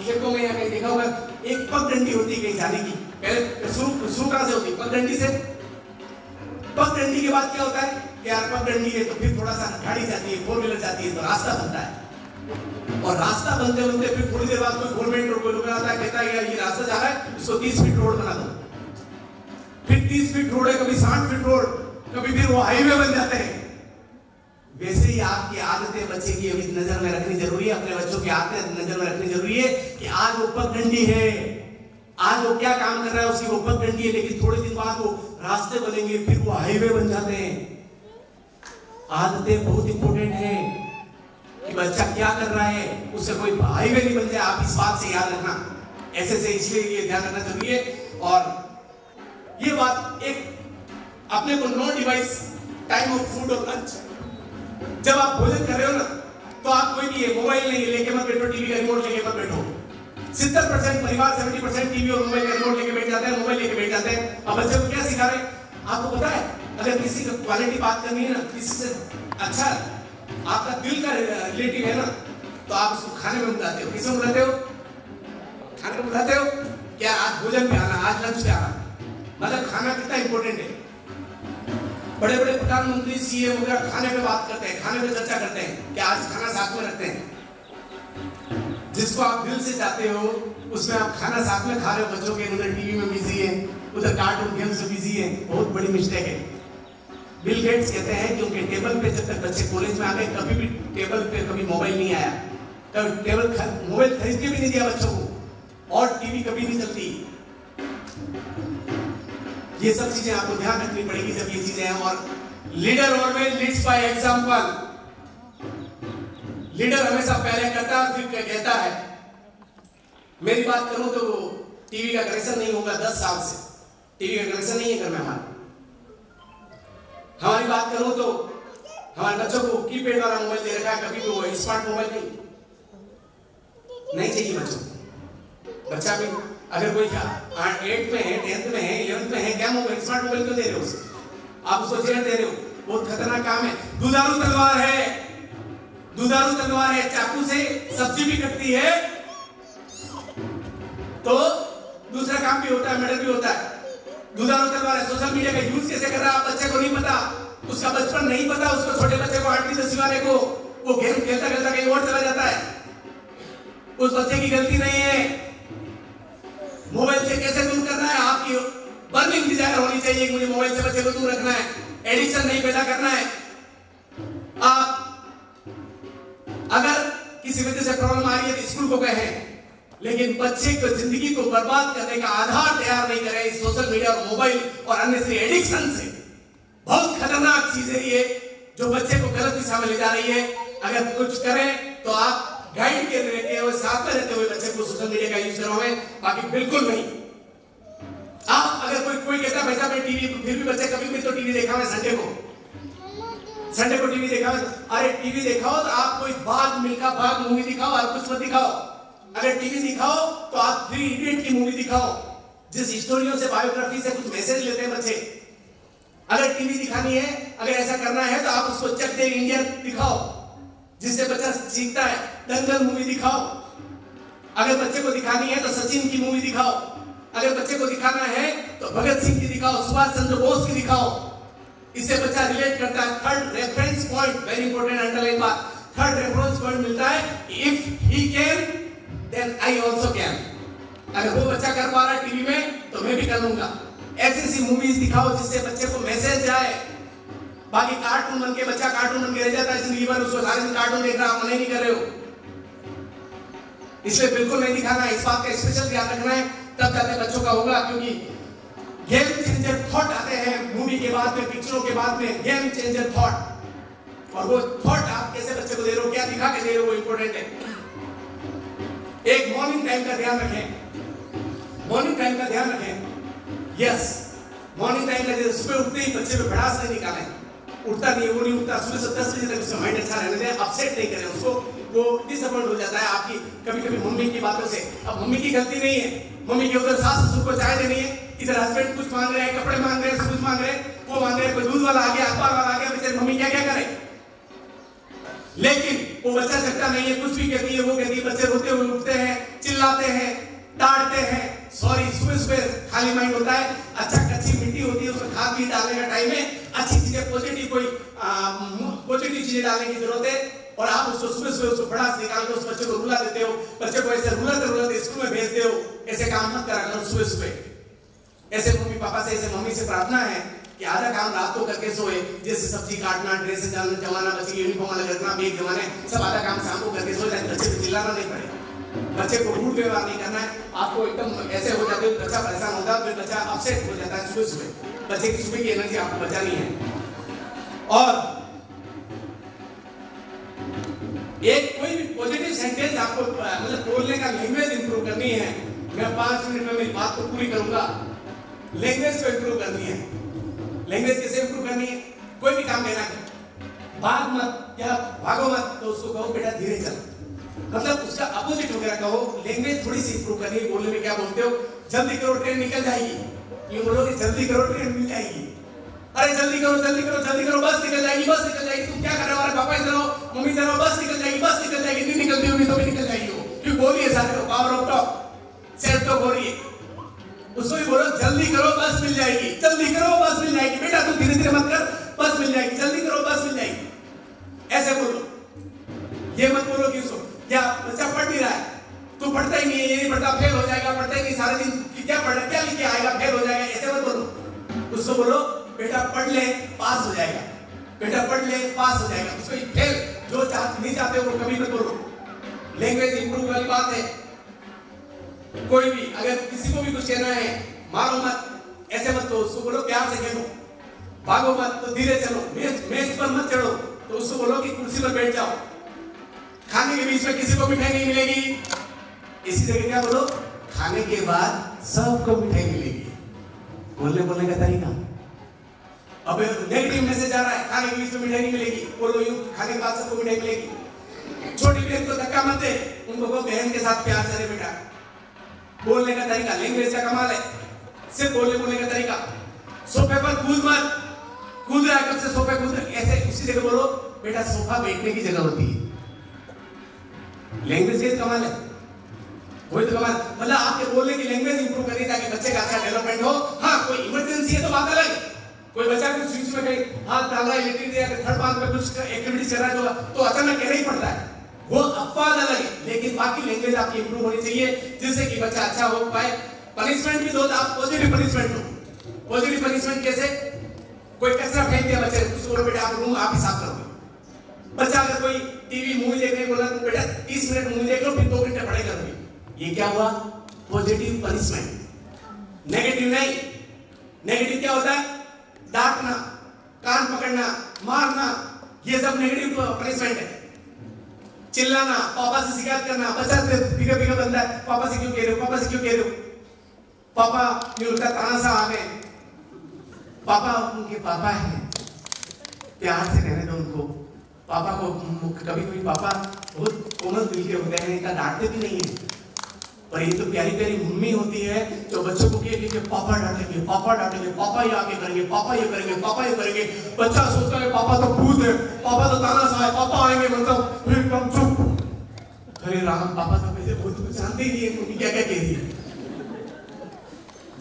खेतों में या कहीं देखा होगा, एक पगडंडी होती है कहीं जाने की। पहले शुरू कहां से होती है? पगडंडी से। पगडंडी के बाद क्या होता है कि यार पगडंडी है तो फिर थोड़ा सा गाड़ी जाती है, 4 व्हीलर जाती है, तो रास्ता बनता है। और रास्ता बनते बनते फिर थोड़ी देर बाद कोई गवर्नमेंट रोड कोई रुक आता है, कहता है यार ये रास्ता जा रहा है, इसको 30 फीट रोड बना दो। फिर 30 फीट रोड है, कभी 60 फीट रोड, कभी फिर वो हाईवे बन जाते हैं। वैसे ही आपकी आदतें बच्चे की अभी नजर में रखनी जरूरी है। अपने बच्चों की आदतें नजर में रखनी जरूरी है कि आज वो पगडंडी है, आज वो क्या काम कर रहा है उसकी वो पगडंडी है, लेकिन थोड़े दिन बाद वो रास्ते बनेंगे, फिर वो हाईवे बन जाते हैं। आदतें बहुत इंपॉर्टेंट है कि बच्चा क्या कर रहा है उससे कोई हाईवे नहीं बन जाए। आप इस बात से याद रखना, ऐसे से इसलिए ये ध्यान रखना जरूरी है। और ये बात एक अपने को no device time of food और लंच, जब आप भोजन कर रहे हो ना तो आप कोई भी मोबाइल नहीं लेके मत बैठो, टीवी का रिमोट लेके मत बैठो। 70% परिवार 70% टीवी और मोबाइल का रिमोट लेके बैठ जाते हैं, मोबाइल लेके बैठ जाते हैं। अब बच्चे को क्या सिखा रहे हैं आपको पता है? अगर किसी को क्वालिटी बात करनी है ना, किसी से अच्छा आपका दिल का रिलेटिव है ना, तो आप उसको खाने में बुलाते हो। किसे बुलाते हो? खाने में बुलाते हो। क्या आज भोजन पे आना, आज लंच पे आना, मतलब खाना कितना इंपॉर्टेंट है। बड़े बड़े प्रधानमंत्री सीएम वगैरह खाने पे बात करते हैं, खाने पे चर्चा करते हैं कि आज खाना साथ में रखते हैं। जिसको आप दिल से चाहते हो उसमें आप खाना साथ में खा रहे हो, बच्चों के उधर टीवी में बिजी है, उधर कार्टून गेम्स में बिजी है। बहुत बड़ी मिस्टेक है। बिल गेट्स कहते हैं क्योंकि टेबल पे जब तक बच्चे कॉलेज में आ गए कभी भी टेबल पे कभी मोबाइल नहीं आया, कभी मोबाइल खरीद के भी नहीं दिया बच्चों को, और टीवी कभी नहीं चलती। ये सब चीजें आपको ध्यान रखनी पड़ेगी जब ये चीजें हैं। और leader always leads by example. Leader हमेशा पहले करता है फिर कहता है। मेरी बात करूं तो टीवी का कनेक्शन नहीं होगा 10 साल से, टीवी का कनेक्शन नहीं है घर में हमारा। हमारी बात करूं तो हमारे बच्चों को कीपैड वाला मोबाइल दे रखा है, कभी तो स्मार्ट मोबाइल नहीं चाहिए बच्चों को। बच्चा भी अगर कोई 8th में है, 10th में है, 11th में है, क्या मोबाइल स्मार्ट मोबाइल क्यों दे रहे हो उसे? आप उसको जेल दे रहे हो, बहुत खतरनाक काम है। दुधारू तलवार है, दुधारू तलवार है, चाकू से सब्जी भी कटती है तो दूसरा काम भी होता है, मर्डर भी होता है। दुधारू तलवार है। सोशल मीडिया का यूज कैसे कर रहा है आप बच्चे को नहीं पता, उसका बचपन नहीं पता, उसको छोटे बच्चे को 8वीं 10वीं वाले को वो गेम खेलता खेलता कहीं और चला जाता है। उस बच्चे की गलती नहीं है। मोबाइल से कैसे दूर करना है, आपकी बर्निंग डिजायर होनी चाहिए कि मुझे मोबाइल से बच्चे को दूर रखना है, एडिक्शन नहीं पैदा करना है। आप अगर किसी वजह से प्रॉब्लम आ रही है तो स्कूल को कहें, लेकिन बच्चे को जिंदगी को बर्बाद करने का आधार तैयार नहीं करें इस सोशल मीडिया और मोबाइल और अन्य एडिक्शन से। बहुत खतरनाक चीज है ये जो बच्चे को गलत दिशा में ले जा रही है। अगर कुछ करें तो आप गाइड के रहते हुए, साथ में रहते हुए बच्चे को सोशल मीडिया का यूज करवाएं, बाकी बिल्कुल नहीं। आप अगर कोई कहता है भाई टीवी, फिर भी बच्चे कभी भी तो टीवी देखा है संडे को टीवी देखा है। अरे टीवी दिखाओ तो आप कोई भाग मिल्खा भाग मूवी दिखाओ और कुछ मत दिखाओ। अगर टीवी दिखाओ तो आप 3 इडियट की मूवी दिखाओ, जिस स्टोरियों से बायोग्राफी से कुछ मैसेज लेते हैं बच्चे। अगर टीवी दिखानी है, अगर ऐसा करना है तो आप उसको चक दे इंडिया दिखाओ जिससे बच्चा सीखता है। दंगल मूवी दिखाओ। अगर बच्चे को दिखानी है तो सचिन की मूवी दिखाओ। अगर बच्चे को दिखाना है तो भगत सिंह की दिखाओ, सुभाष चंद्र बोस की दिखाओ। इससे बच्चा रिलेट करता है। Third reference point, very important, underline बात। थर्ड रेफरेंस पॉइंट मिलता है, if he can then I also can. अगर वो बच्चा कर पा रहा है टीवी में तो मैं भी कर लूंगा। ऐसी मूवीज दिखाओ जिससे बच्चे को मैसेज जाए। बाकी कार्टून बन के बच्चा कार्टून बन के रह जाता है जिंदगी भर, उसको सारे दिन कार्टून देख रहा, आप मना नहीं कर रहे हो। इसलिए बिल्कुल नहीं दिखाना है, इस बात का स्पेशल ध्यान रखना है, तब जाके बच्चों का होगा। क्योंकि गेम चेंजर थॉट आते हैं मूवी के बाद में, पिक्चरों के बाद में, गेम चेंजर थॉट। और वो थॉट आप कैसे बच्चे को दे रहे हो, क्या दिखा के दे रहे हो, वो इंपॉर्टेंट है। एक मॉर्निंग टाइम का ध्यान रखें, मॉर्निंग टाइम का ध्यान रखें। यस, मॉर्निंग टाइम का सुबह उठते ही बच्चे पे भड़ास नहीं निकालें। उठता नहीं, वो नहीं उठता, सुबह से 10 बजे तक उसका माइंड अच्छा रहने दें, अपसेट नहीं करें उसको, वो डिसअपॉइंट हो जाता है आपकी कभी-कभी मम्मी की बातों से। अब मम्मी की गलती नहीं है, मम्मी के उधर सास ससुर को चाय देनी है, इधर हस्बैंड कुछ मांग रहे हैं, कपड़े मांग रहे हैं, सब कुछ मांग रहे हैं, वो मांग रहे हैं, कोई दूध वाला आ गया, अखबार वाला आ गया, बेचारी मम्मी क्या क्या करे। लेकिन वो बच्चा जगता नहीं है, कुछ भी कहती है वो कहती है, बच्चे रोते हुए उठते हैं, चिल्लाते हैं, डांटते हैं। सॉरी, सुबह खाली माइंड होता है, अच्छा कच्ची मिट्टी होती है, उसमें खाद भी डालने का टाइम है, अच्छी चीजें पॉजिटिव कोई पॉजिटिव चीजें डालने की जरूरत है। और आप उसको सुबह उसको भड़ास निकाल के उस बच्चे को रुला देते हो, बच्चे को ऐसे रुलाते स्कूल में भेजते हो। ऐसे काम मत करा करो सुबह। ऐसे मम्मी पापा से, ऐसे मम्मी से प्रार्थना है कि आधा काम रात को करके सोए, जैसे सब्जी काटना, ड्रेस जमाना, बच्चे की यूनिफॉर्म अलग रखना, बैग जमाने, सब आधा काम शाम को करके सो जाए, बच्चे को चिल्लाना नहीं पड़े, बच्चे को रूड व्यवहार नहीं करना है। आपको एकदम ऐसे हो जाते हो, बच्चा परेशान होता है, फिर बच्चा अपसेट हो जाता है सुबह। बच्चे की सुबह की एनर्जी आपको बचानी है। और एक कोई भी पॉजिटिव सेंटेंस आपको मतलब बोलने का लैंग्वेज इंप्रूव करनी है। मैं 5 मिनट में मेरी बात को पूरी करूंगा। लैंग्वेज को इंप्रूव करनी है। लैंग्वेज कैसे इंप्रूव करनी है? कोई भी काम लेना है, भाग मत या भागो मत, तो उसको कहो बेटा धीरे चल, मतलब उसका अपोजिट वगैरह कहो। लैंग्वेज थोड़ी सी इंप्रूव करनी है। बोलने में क्या बोलते हो? जल्दी करो ट्रेन निकल जाएगी, ये बोलोगे जल्दी करो ट्रेन मिल जाएगी। अरे जल्दी करो जल्दी करो जल्दी करो, बस निकल जाएगी, बस निकल जाएगी। तुम क्या कर रहे हो? अरे पापा इधर आओ, मम्मी इधर आओ, बस निकल जाएगी, बस निकल जाएगी। नहीं निकलती होगी तो भी निकल जाएगी वो, क्योंकि बोल रही है सारे लोग, power of talk, self talk हो रही है। उसको भी बोलो जल्दी करो बस मिल जाएगी, जल्दी करो बस मिल जाएगी। बेटा तुम धीरे धीरे मत कर, बस मिल जाएगी, जल्दी करो बस मिल जाएगी। ऐसे बोलो, ये मत बोलो कि उसको क्या बच्चा पढ़ नहीं रहा है, तू पढ़ता ही नहीं है, ये नहीं पढ़ता, फेल हो जाएगा, पढ़ता ही नहीं सारे दिन, क्या पढ़ क्या लिख के आएगा, फेल हो जाएगा। ऐसे मत बोलो, उसको बोलो बेटा पढ़ ले पास हो जाएगा, बेटा पढ़ ले पास हो जाएगा। उसको फेल जो नहीं चाहते वो कभी मत बोलो। लैंग्वेज इंप्रूव वाली बात है। कोई भी अगर किसी को भी कुछ कहना है, मारो मत, ऐसे मत कहो, उसको बोलो प्यार से कहो। भागो मत तो धीरे चलो, मेज पर मत चढ़ो तो उसको बोलो कि कुर्सी पर बैठ जाओ। खाने के बीच में किसी को मिठाई नहीं मिलेगी, इसी जगह क्या बोलो, खाने के बाद सबको मिठाई मिलेगी। बोलने का तरीका। अब नेगेटिव मैसेज आ रहा है, खाने के बीच में मिठाई नहीं मिलेगी, बोलो यूं खाने के बाद सबको मिठाई मिलेगी। छोटी बहन को धक्का मत दे, उनको कहो बहन के साथ प्यार से बेटा। बोलने का तरीका, लैंग्वेज का कमाल है, सिर्फ बोलने का तरीका। सोफे पर कूद मत, कूद रहा है कब से सोफे कूद रहा है, ऐसे उसी जगह बोलो बेटा सोफा बैठने की जगह होती है। लैंग्वेज का कमाल है, वही तो कमाल। मतलब आपके बोलने की लैंग्वेज इंप्रूव करनी ताकि बच्चे का अच्छा डेवलपमेंट हो। हाँ कोई इमरजेंसी है तो बात अलग है, कोई बच्चा कुछ स्विच में कहीं हाथ डाल रहा है, इलेक्ट्रिक या थर्ड पांच में कुछ एक्टिविटी चल रहा है तो अचानक कहना ही पड़ता है, वो अपवाद अलग है। लेकिन बाकी लैंग्वेज आपकी इंप्रूव होनी चाहिए जिससे कि बच्चा अच्छा हो पाए। पनिशमेंट भी दो, आप पॉजिटिव पनिशमेंट दो। पॉजिटिव पनिशमेंट कैसे? कोई कचरा फेंक दिया बच्चे, उसको बोलो बेटा आप रूम आप ही साफ करोगे। बच्चा अगर कोई टीवी मूवी देखने बोला तो बेटा 30 मिनट मूवी देख लो फिर 2 घंटे पढ़ाई करोगे। ये क्या हुआ? Positive punishment. नेगेटिव नहीं। नेगेटिव क्या होता है? डांटना, कान पकड़ना, मारना, ये सब नेगेटिव पनिशमेंट है। चिल्लाना, पापा से शिकायत करना, बच्चा बिगड़ बनता है, पापा से क्यों कह रहे हो, पापा से क्यों कह रहे हो, पापा ये उनका तानाशाह आ गए। पापा उनके पापा हैं, प्यार से कहने दो उनको। पापा को कभी पापा बहुत कोमल दिल के होते हैं, इतना डांटते भी नहीं है, पर ये तो प्यारी प्यारी मम्मी होती है जो बच्चों को कहेगी पापा डांटेंगे, पापा डांटेंगे, पापा ये आगे करेंगे, पापा ये करेंगे, पापा ये करेंगे। बच्चा सोचता है पापा तो भूत है, पापा तो तानाशाह है, पापा आएंगे मतलब फिर कम चुप। अरे राम, पापा तो वैसे भूत को जानते ही नहीं है, मम्मी क्या क्या कह रही है,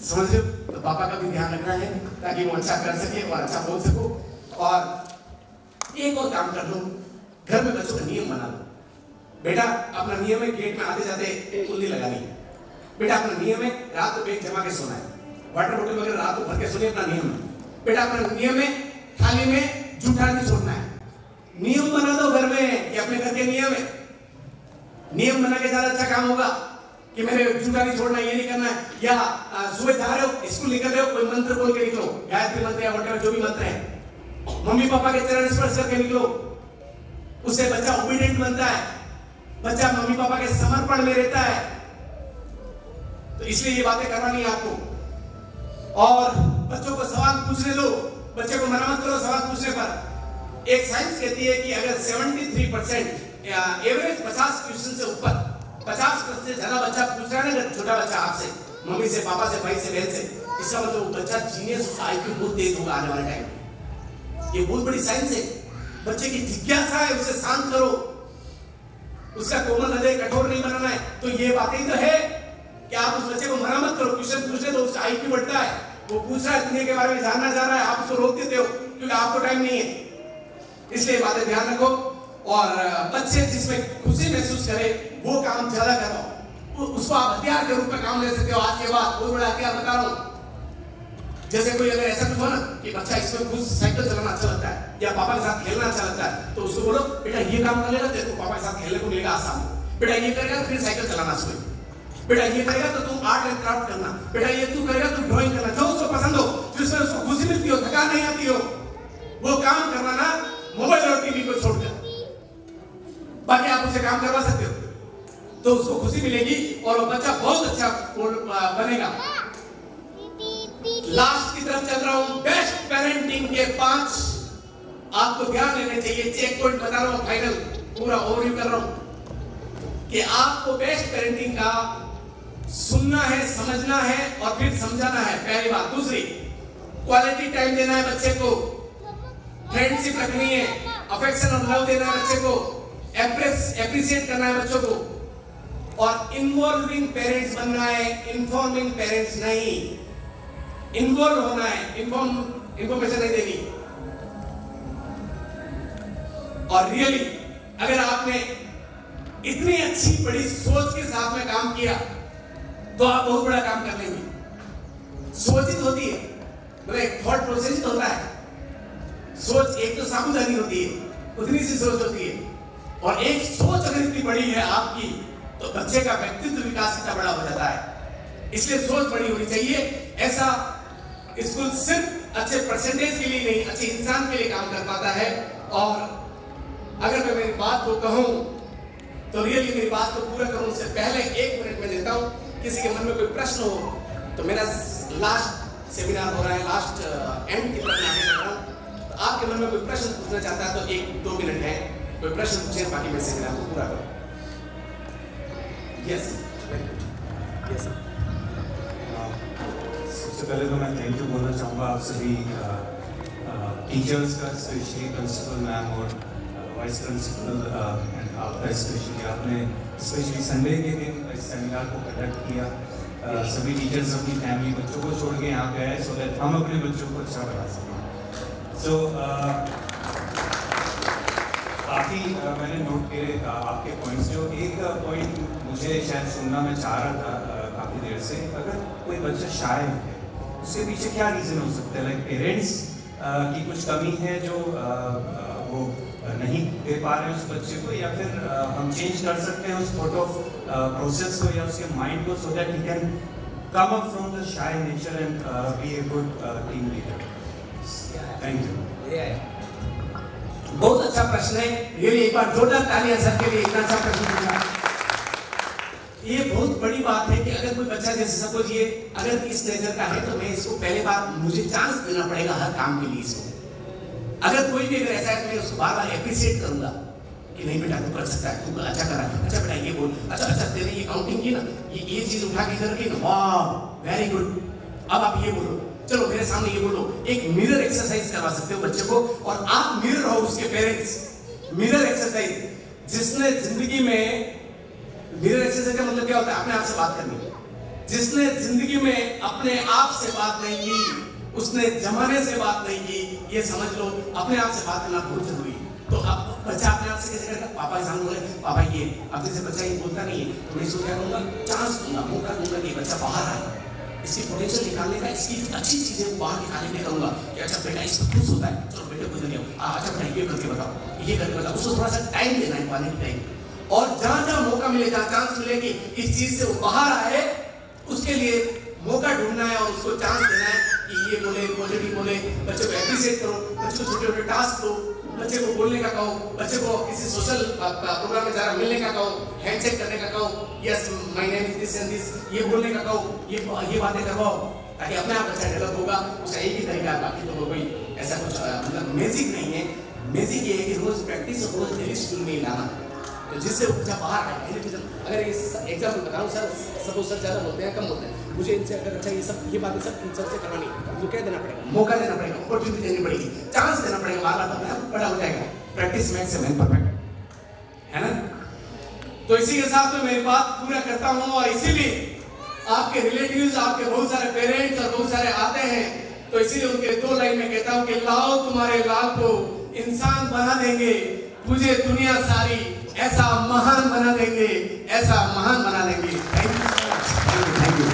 समझ रहे? तो पापा का भी ध्यान रखना है ताकि वो अच्छा कर सके और अच्छा बोल सको। और एक और काम कर लो, घर में बच्चों का नियम बना लो। बेटा अपना नियम है गेट में आते जाते कुंडी लगानी है। बेटा अपना नियम है रात को बैग जमा के सोना है, वाटर बोतल वगैरह रात को भर के सोने, अपना नियम है। बेटा अपना नियम है थाली में जूठा नहीं छोड़ना है। नियम बना दो घर में कि अपने घर के नियम है। नियम बना के ज्यादा अच्छा काम होगा कि मेरे जूठा नहीं छोड़ना, ये नहीं करना है। या सुबह जा रहे हो स्कूल निकल रहे हो, कोई मंत्र बोल के निकलो, गायत्री मंत्र या वगैरह जो भी मंत्र है, मम्मी पापा के चरण स्पर्श करके निकलो। उससे बच्चा ओबीडिएंट बनता है, बच्चा मम्मी पापा के समर्पण में रहता है। तो इसलिए ये बातें करवानी है आपको। और बच्चों को सवाल पूछने दो, बच्चे को मना मत करो सवाल पूछने पर। एक साइंस कहती है कि अगर 73% एवरेज 50 क्वेश्चन से ऊपर 50% से ज्यादा बच्चा पूछ रहा है ना, छोटा बच्चा आपसे, मम्मी से, पापा से, भाई से, बहन से, इसका मतलब वो बच्चा जीनियस, आईक्यू बहुत तेज होगा आने वाले टाइम में। ये बहुत बड़ी साइंस है। बच्चे की जिज्ञासा है, उसे शांत करो, उसका कोमल हृदय कठोर नहीं बनाना है। तो ये बातें तो है कि आप उस बच्चे को मना मत करो, क्वेश्चन पूछने तो उसका आईक्यू बढ़ता है, वो पूछ रहा है, दुनिया के बारे में जानना चाह रहा है, आप उसको रोक देते हो क्योंकि आपको टाइम नहीं है। इसलिए बातें ध्यान रखो। और बच्चे जिसमें खुशी महसूस करे वो काम ज्यादा करो। उसको आप हथियार के रूप में काम ले सकते हो। आज के बाद बहुत बड़ा हथियार बता रहा हूं। जैसे कोई अगर ऐसा कुछ हो ना कि बच्चा इसमें खुद साइकिल चलाना अच्छा लगता है या पापा के साथ खेलना अच्छा लगता है, तो उसको बोलो बेटा ये काम कर लेगा, तेरे को पापा के साथ खेलने को मिलेगा आसान। बेटा ये करेगा तो फिर साइकिल चलाना सीख। बेटा ये करेगा तो तुम आर्ट एंड क्राफ्ट करना। बेटा ये तू करेगा तो ड्राइंग करना, जो उसको पसंद हो, जिसमें उसको खुशी मिलती हो, थकान नहीं आती हो, वो काम करना ना मोबाइल और टीवी को छोड़कर। बाकी आप उसे काम करवा सकते हो तो उसको खुशी मिलेगी और वो बच्चा बहुत अच्छा बनेगा। लास्ट की तरफ चल रहा हूं। बेस्ट पेरेंटिंग के 5 आपको ध्यान देने चाहिए। चेक पॉइंट बता रहा हूं, फाइनल पूरा ओवरव्यू कर रहा हूं कि आपको बेस्ट पेरेंटिंग का सुनना है, समझना है और फिर समझाना है, पहली बात। दूसरी, क्वालिटी टाइम देना है बच्चे को, फ्रेंडशिप रखनी है, अफेक्शन और लव देना है बच्चे को, एप्रिशिएट करना है बच्चों को, और इन्वॉल्विंग पेरेंट्स बनना है, इन्फॉर्मिंग पेरेंट्स नहीं। इन्वॉल्व होना है, इंफॉर्मेशन नहीं देनी। और रियली अगर आपने इतनी अच्छी बड़ी सोच के साथ में काम किया तो आप बहुत बड़ा काम कर लेंगे। सोचित होती है, मतलब एक थॉट प्रोसेस होता है। सोच एक तो साबुधानी होती है, उतनी सी सोच होती है, और एक सोच अगर इतनी बड़ी है आपकी तो बच्चे का व्यक्तित्व विकास इतना बड़ा हो जाता है। इसलिए सोच बड़ी होनी चाहिए। ऐसा स्कूल सिर्फ अच्छे परसेंटेज के लिए नहीं, अच्छे इंसान के लिए काम कर पाता है। और अगर मैं मेरी बात को कहूं तो रियली मेरी बात को पूरा करूं उससे पहले 1 मिनट में देता हूं। किसी के मन में कोई प्रश्न हो तो मेरा लास्ट सेमिनार हो रहा है, लास्ट एंड की तरफ आने लग रहा हूं, तो आपके मन में कोई प्रश्न पूछना चाहता है तो 1-2 मिनट है, कोई प्रश्न पूछे, बाकी मैं सेमिनार को पूरा करूं। Yes yes sir.
सबसे पहले तो मैं थैंक यू बोलना चाहूँगा आप सभी टीचर्स का, स्पेशली प्रिंसिपल मैम और वाइस प्रिंसिपल एंड आपका स्पेशली, आपने स्पेशली संडे के दिन इस सेमिनार को कंडक्ट किया। सभी टीचर्स अपनी फैमिली बच्चों को छोड़ के यहाँ पे आए सो दैट हम अपने बच्चों को अच्छा पढ़ा सकें। सो काफ़ी मैंने नोट किए आपके पॉइंट्स। जो एक पॉइंट मुझे शायद सुनना मैं चाह रहा था काफ़ी देर से, अगर कोई बच्चा शाय है उसके पीछे क्या रीज़न हो सकता है? लाइक पेरेंट्स की कुछ कमी है जो वो नहीं दे पा रहे हैं उस बच्चे को, या फिर हम चेंज कर सकते हैं उस थॉट ऑफ प्रोसेस को या उसके माइंड को, so that he can come up from the shy nature and be a good team leader. Thank you.
बहुत अच्छा प्रश्न है, रियली एक बार जोरदार तालियां सर के लिए, इतना अच्छा प्रश्न पूछा। ये बहुत बड़ी बात है कि अगर कोई बच्चा, जैसे सपोज ये अगर इस नेचर का है तो मैं इसको पहले बार मुझे चांस देना पड़ेगा हर काम के लिए इसको। अगर कोई भी अगर ऐसा है तो मैं उसको बार बार एप्रिशिएट करूंगा कि नहीं बेटा तू कर सकता है, तू अच्छा कर रहा है, अच्छा बेटा ये बोल, अच्छा तेरे ये काउंटिंग की ना, ये चीज उठा के इधर की ना, वाह वेरी गुड, अब आप ये बोलो, चलो मेरे सामने ये बोलो। एक मिरर एक्सरसाइज करवा सकते हो बच्चे को, और आप मिरर हो उसके पेरेंट्स। मिरर एक्सरसाइज, जिसने जिंदगी में, मिरर एक्सरसाइज का मतलब क्या होता है? अपने आप से बात करनी। जिसने जिंदगी में अपने आप से बात नहीं की, उसने जमाने से बात नहीं की, ये समझ लो अपने आप से बात करना बहुत जरूरी है। तो अब बच्चा अपने आप से कैसे करेगा? पापा के सामने बोले पापा ये, अब जैसे बच्चा ये बोलता नहीं है तो मैं इसको क्या करूँगा, चांस दूंगा, मौका दूंगा कि बच्चा बाहर आए, इसकी पोटेंशियल निकालने का, इसकी अच्छी चीजें वो बाहर निकालने के लिए करूँगा कि अच्छा बेटा इसमें खुश होता है, चलो बेटे कुछ नहीं हो, अच्छा बेटा ये करके बताओ, ये करके बताओ, उसको थोड़ा सा टाइम देना है, क्वालिटी टाइम। और जहाँ जहाँ मौका मिले, जहाँ चांस मिले कि इस चीज से वो बाहर आए, उसके लिए मौका ढूंढना है और उसको चांस देना है कि ये बोले, पॉजिटिव बोले, बच्चे को एप्रिशिएट करो, बच्चे को छोटे छोटे टास्क दो, बच्चे को बोलने का कहो, बच्चे को किसी सोशल प्रोग्राम में जरा मिलने का कहो, हैंडशेक करने का कहो, yes my name is this and this, ये बोलने का कहो, ये बातें करवाओ, ताकि अपने आप बच्चा डेवलप होगा। उसका एक ही तरीका है, बाकी तो कोई ऐसा कुछ मतलब मैजिक नहीं है। मैजिक ये है कि रोज प्रैक्टिस और रोज डेली स्कूल में लाना, तो जिससे बच्चा बाहर आए। अगर इस एग्जाम्पल बताऊँ सर, सब सर ज़्यादा बोलते हैं, कम बोलते हैं, मुझे इनसे अगर अच्छा ये बातें सब इन सबसे करवानी, तो क्या देना पड़ेगा, मौका देना पड़ेगा, अपॉर्चुनिटी देनी पड़ेगी, चांस देना पड़ेगा, बार बार बड़ा हो जाएगा। Practice makes a man perfect, है ना? तो इसी के साथ में मैं बात पूरा करता हूँ। और इसीलिए आपके रिलेटिव्स, आपके बहुत सारे पेरेंट्स और बहुत सारे आते हैं, तो इसीलिए उनके 2 लाइन में कहता हूँ कि लाओ तुम्हारे लाल को, इंसान बना देंगे तुझे दुनिया सारी, ऐसा महान बना देंगे, ऐसा महान बना देंगे। Thank you so much, thank you.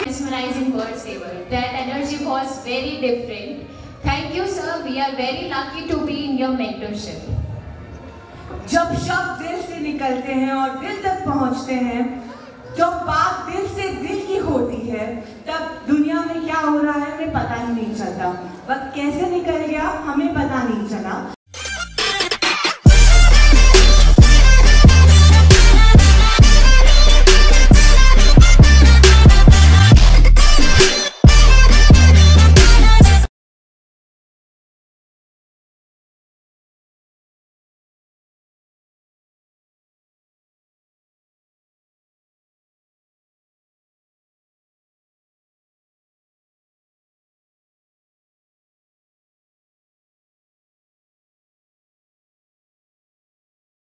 Mesmerizing words they were. That energy was very different. Thank you, sir. We are very lucky to be in your mentorship.
जब शब्द दिल से निकलते हैं और दिल तक पहुंचते हैं, जब बात दिल से दिल की होती है, तब दुनिया में क्या हो रहा है हमें पता ही नहीं चलता। वक्त कैसे निकल गया हमें पता नहीं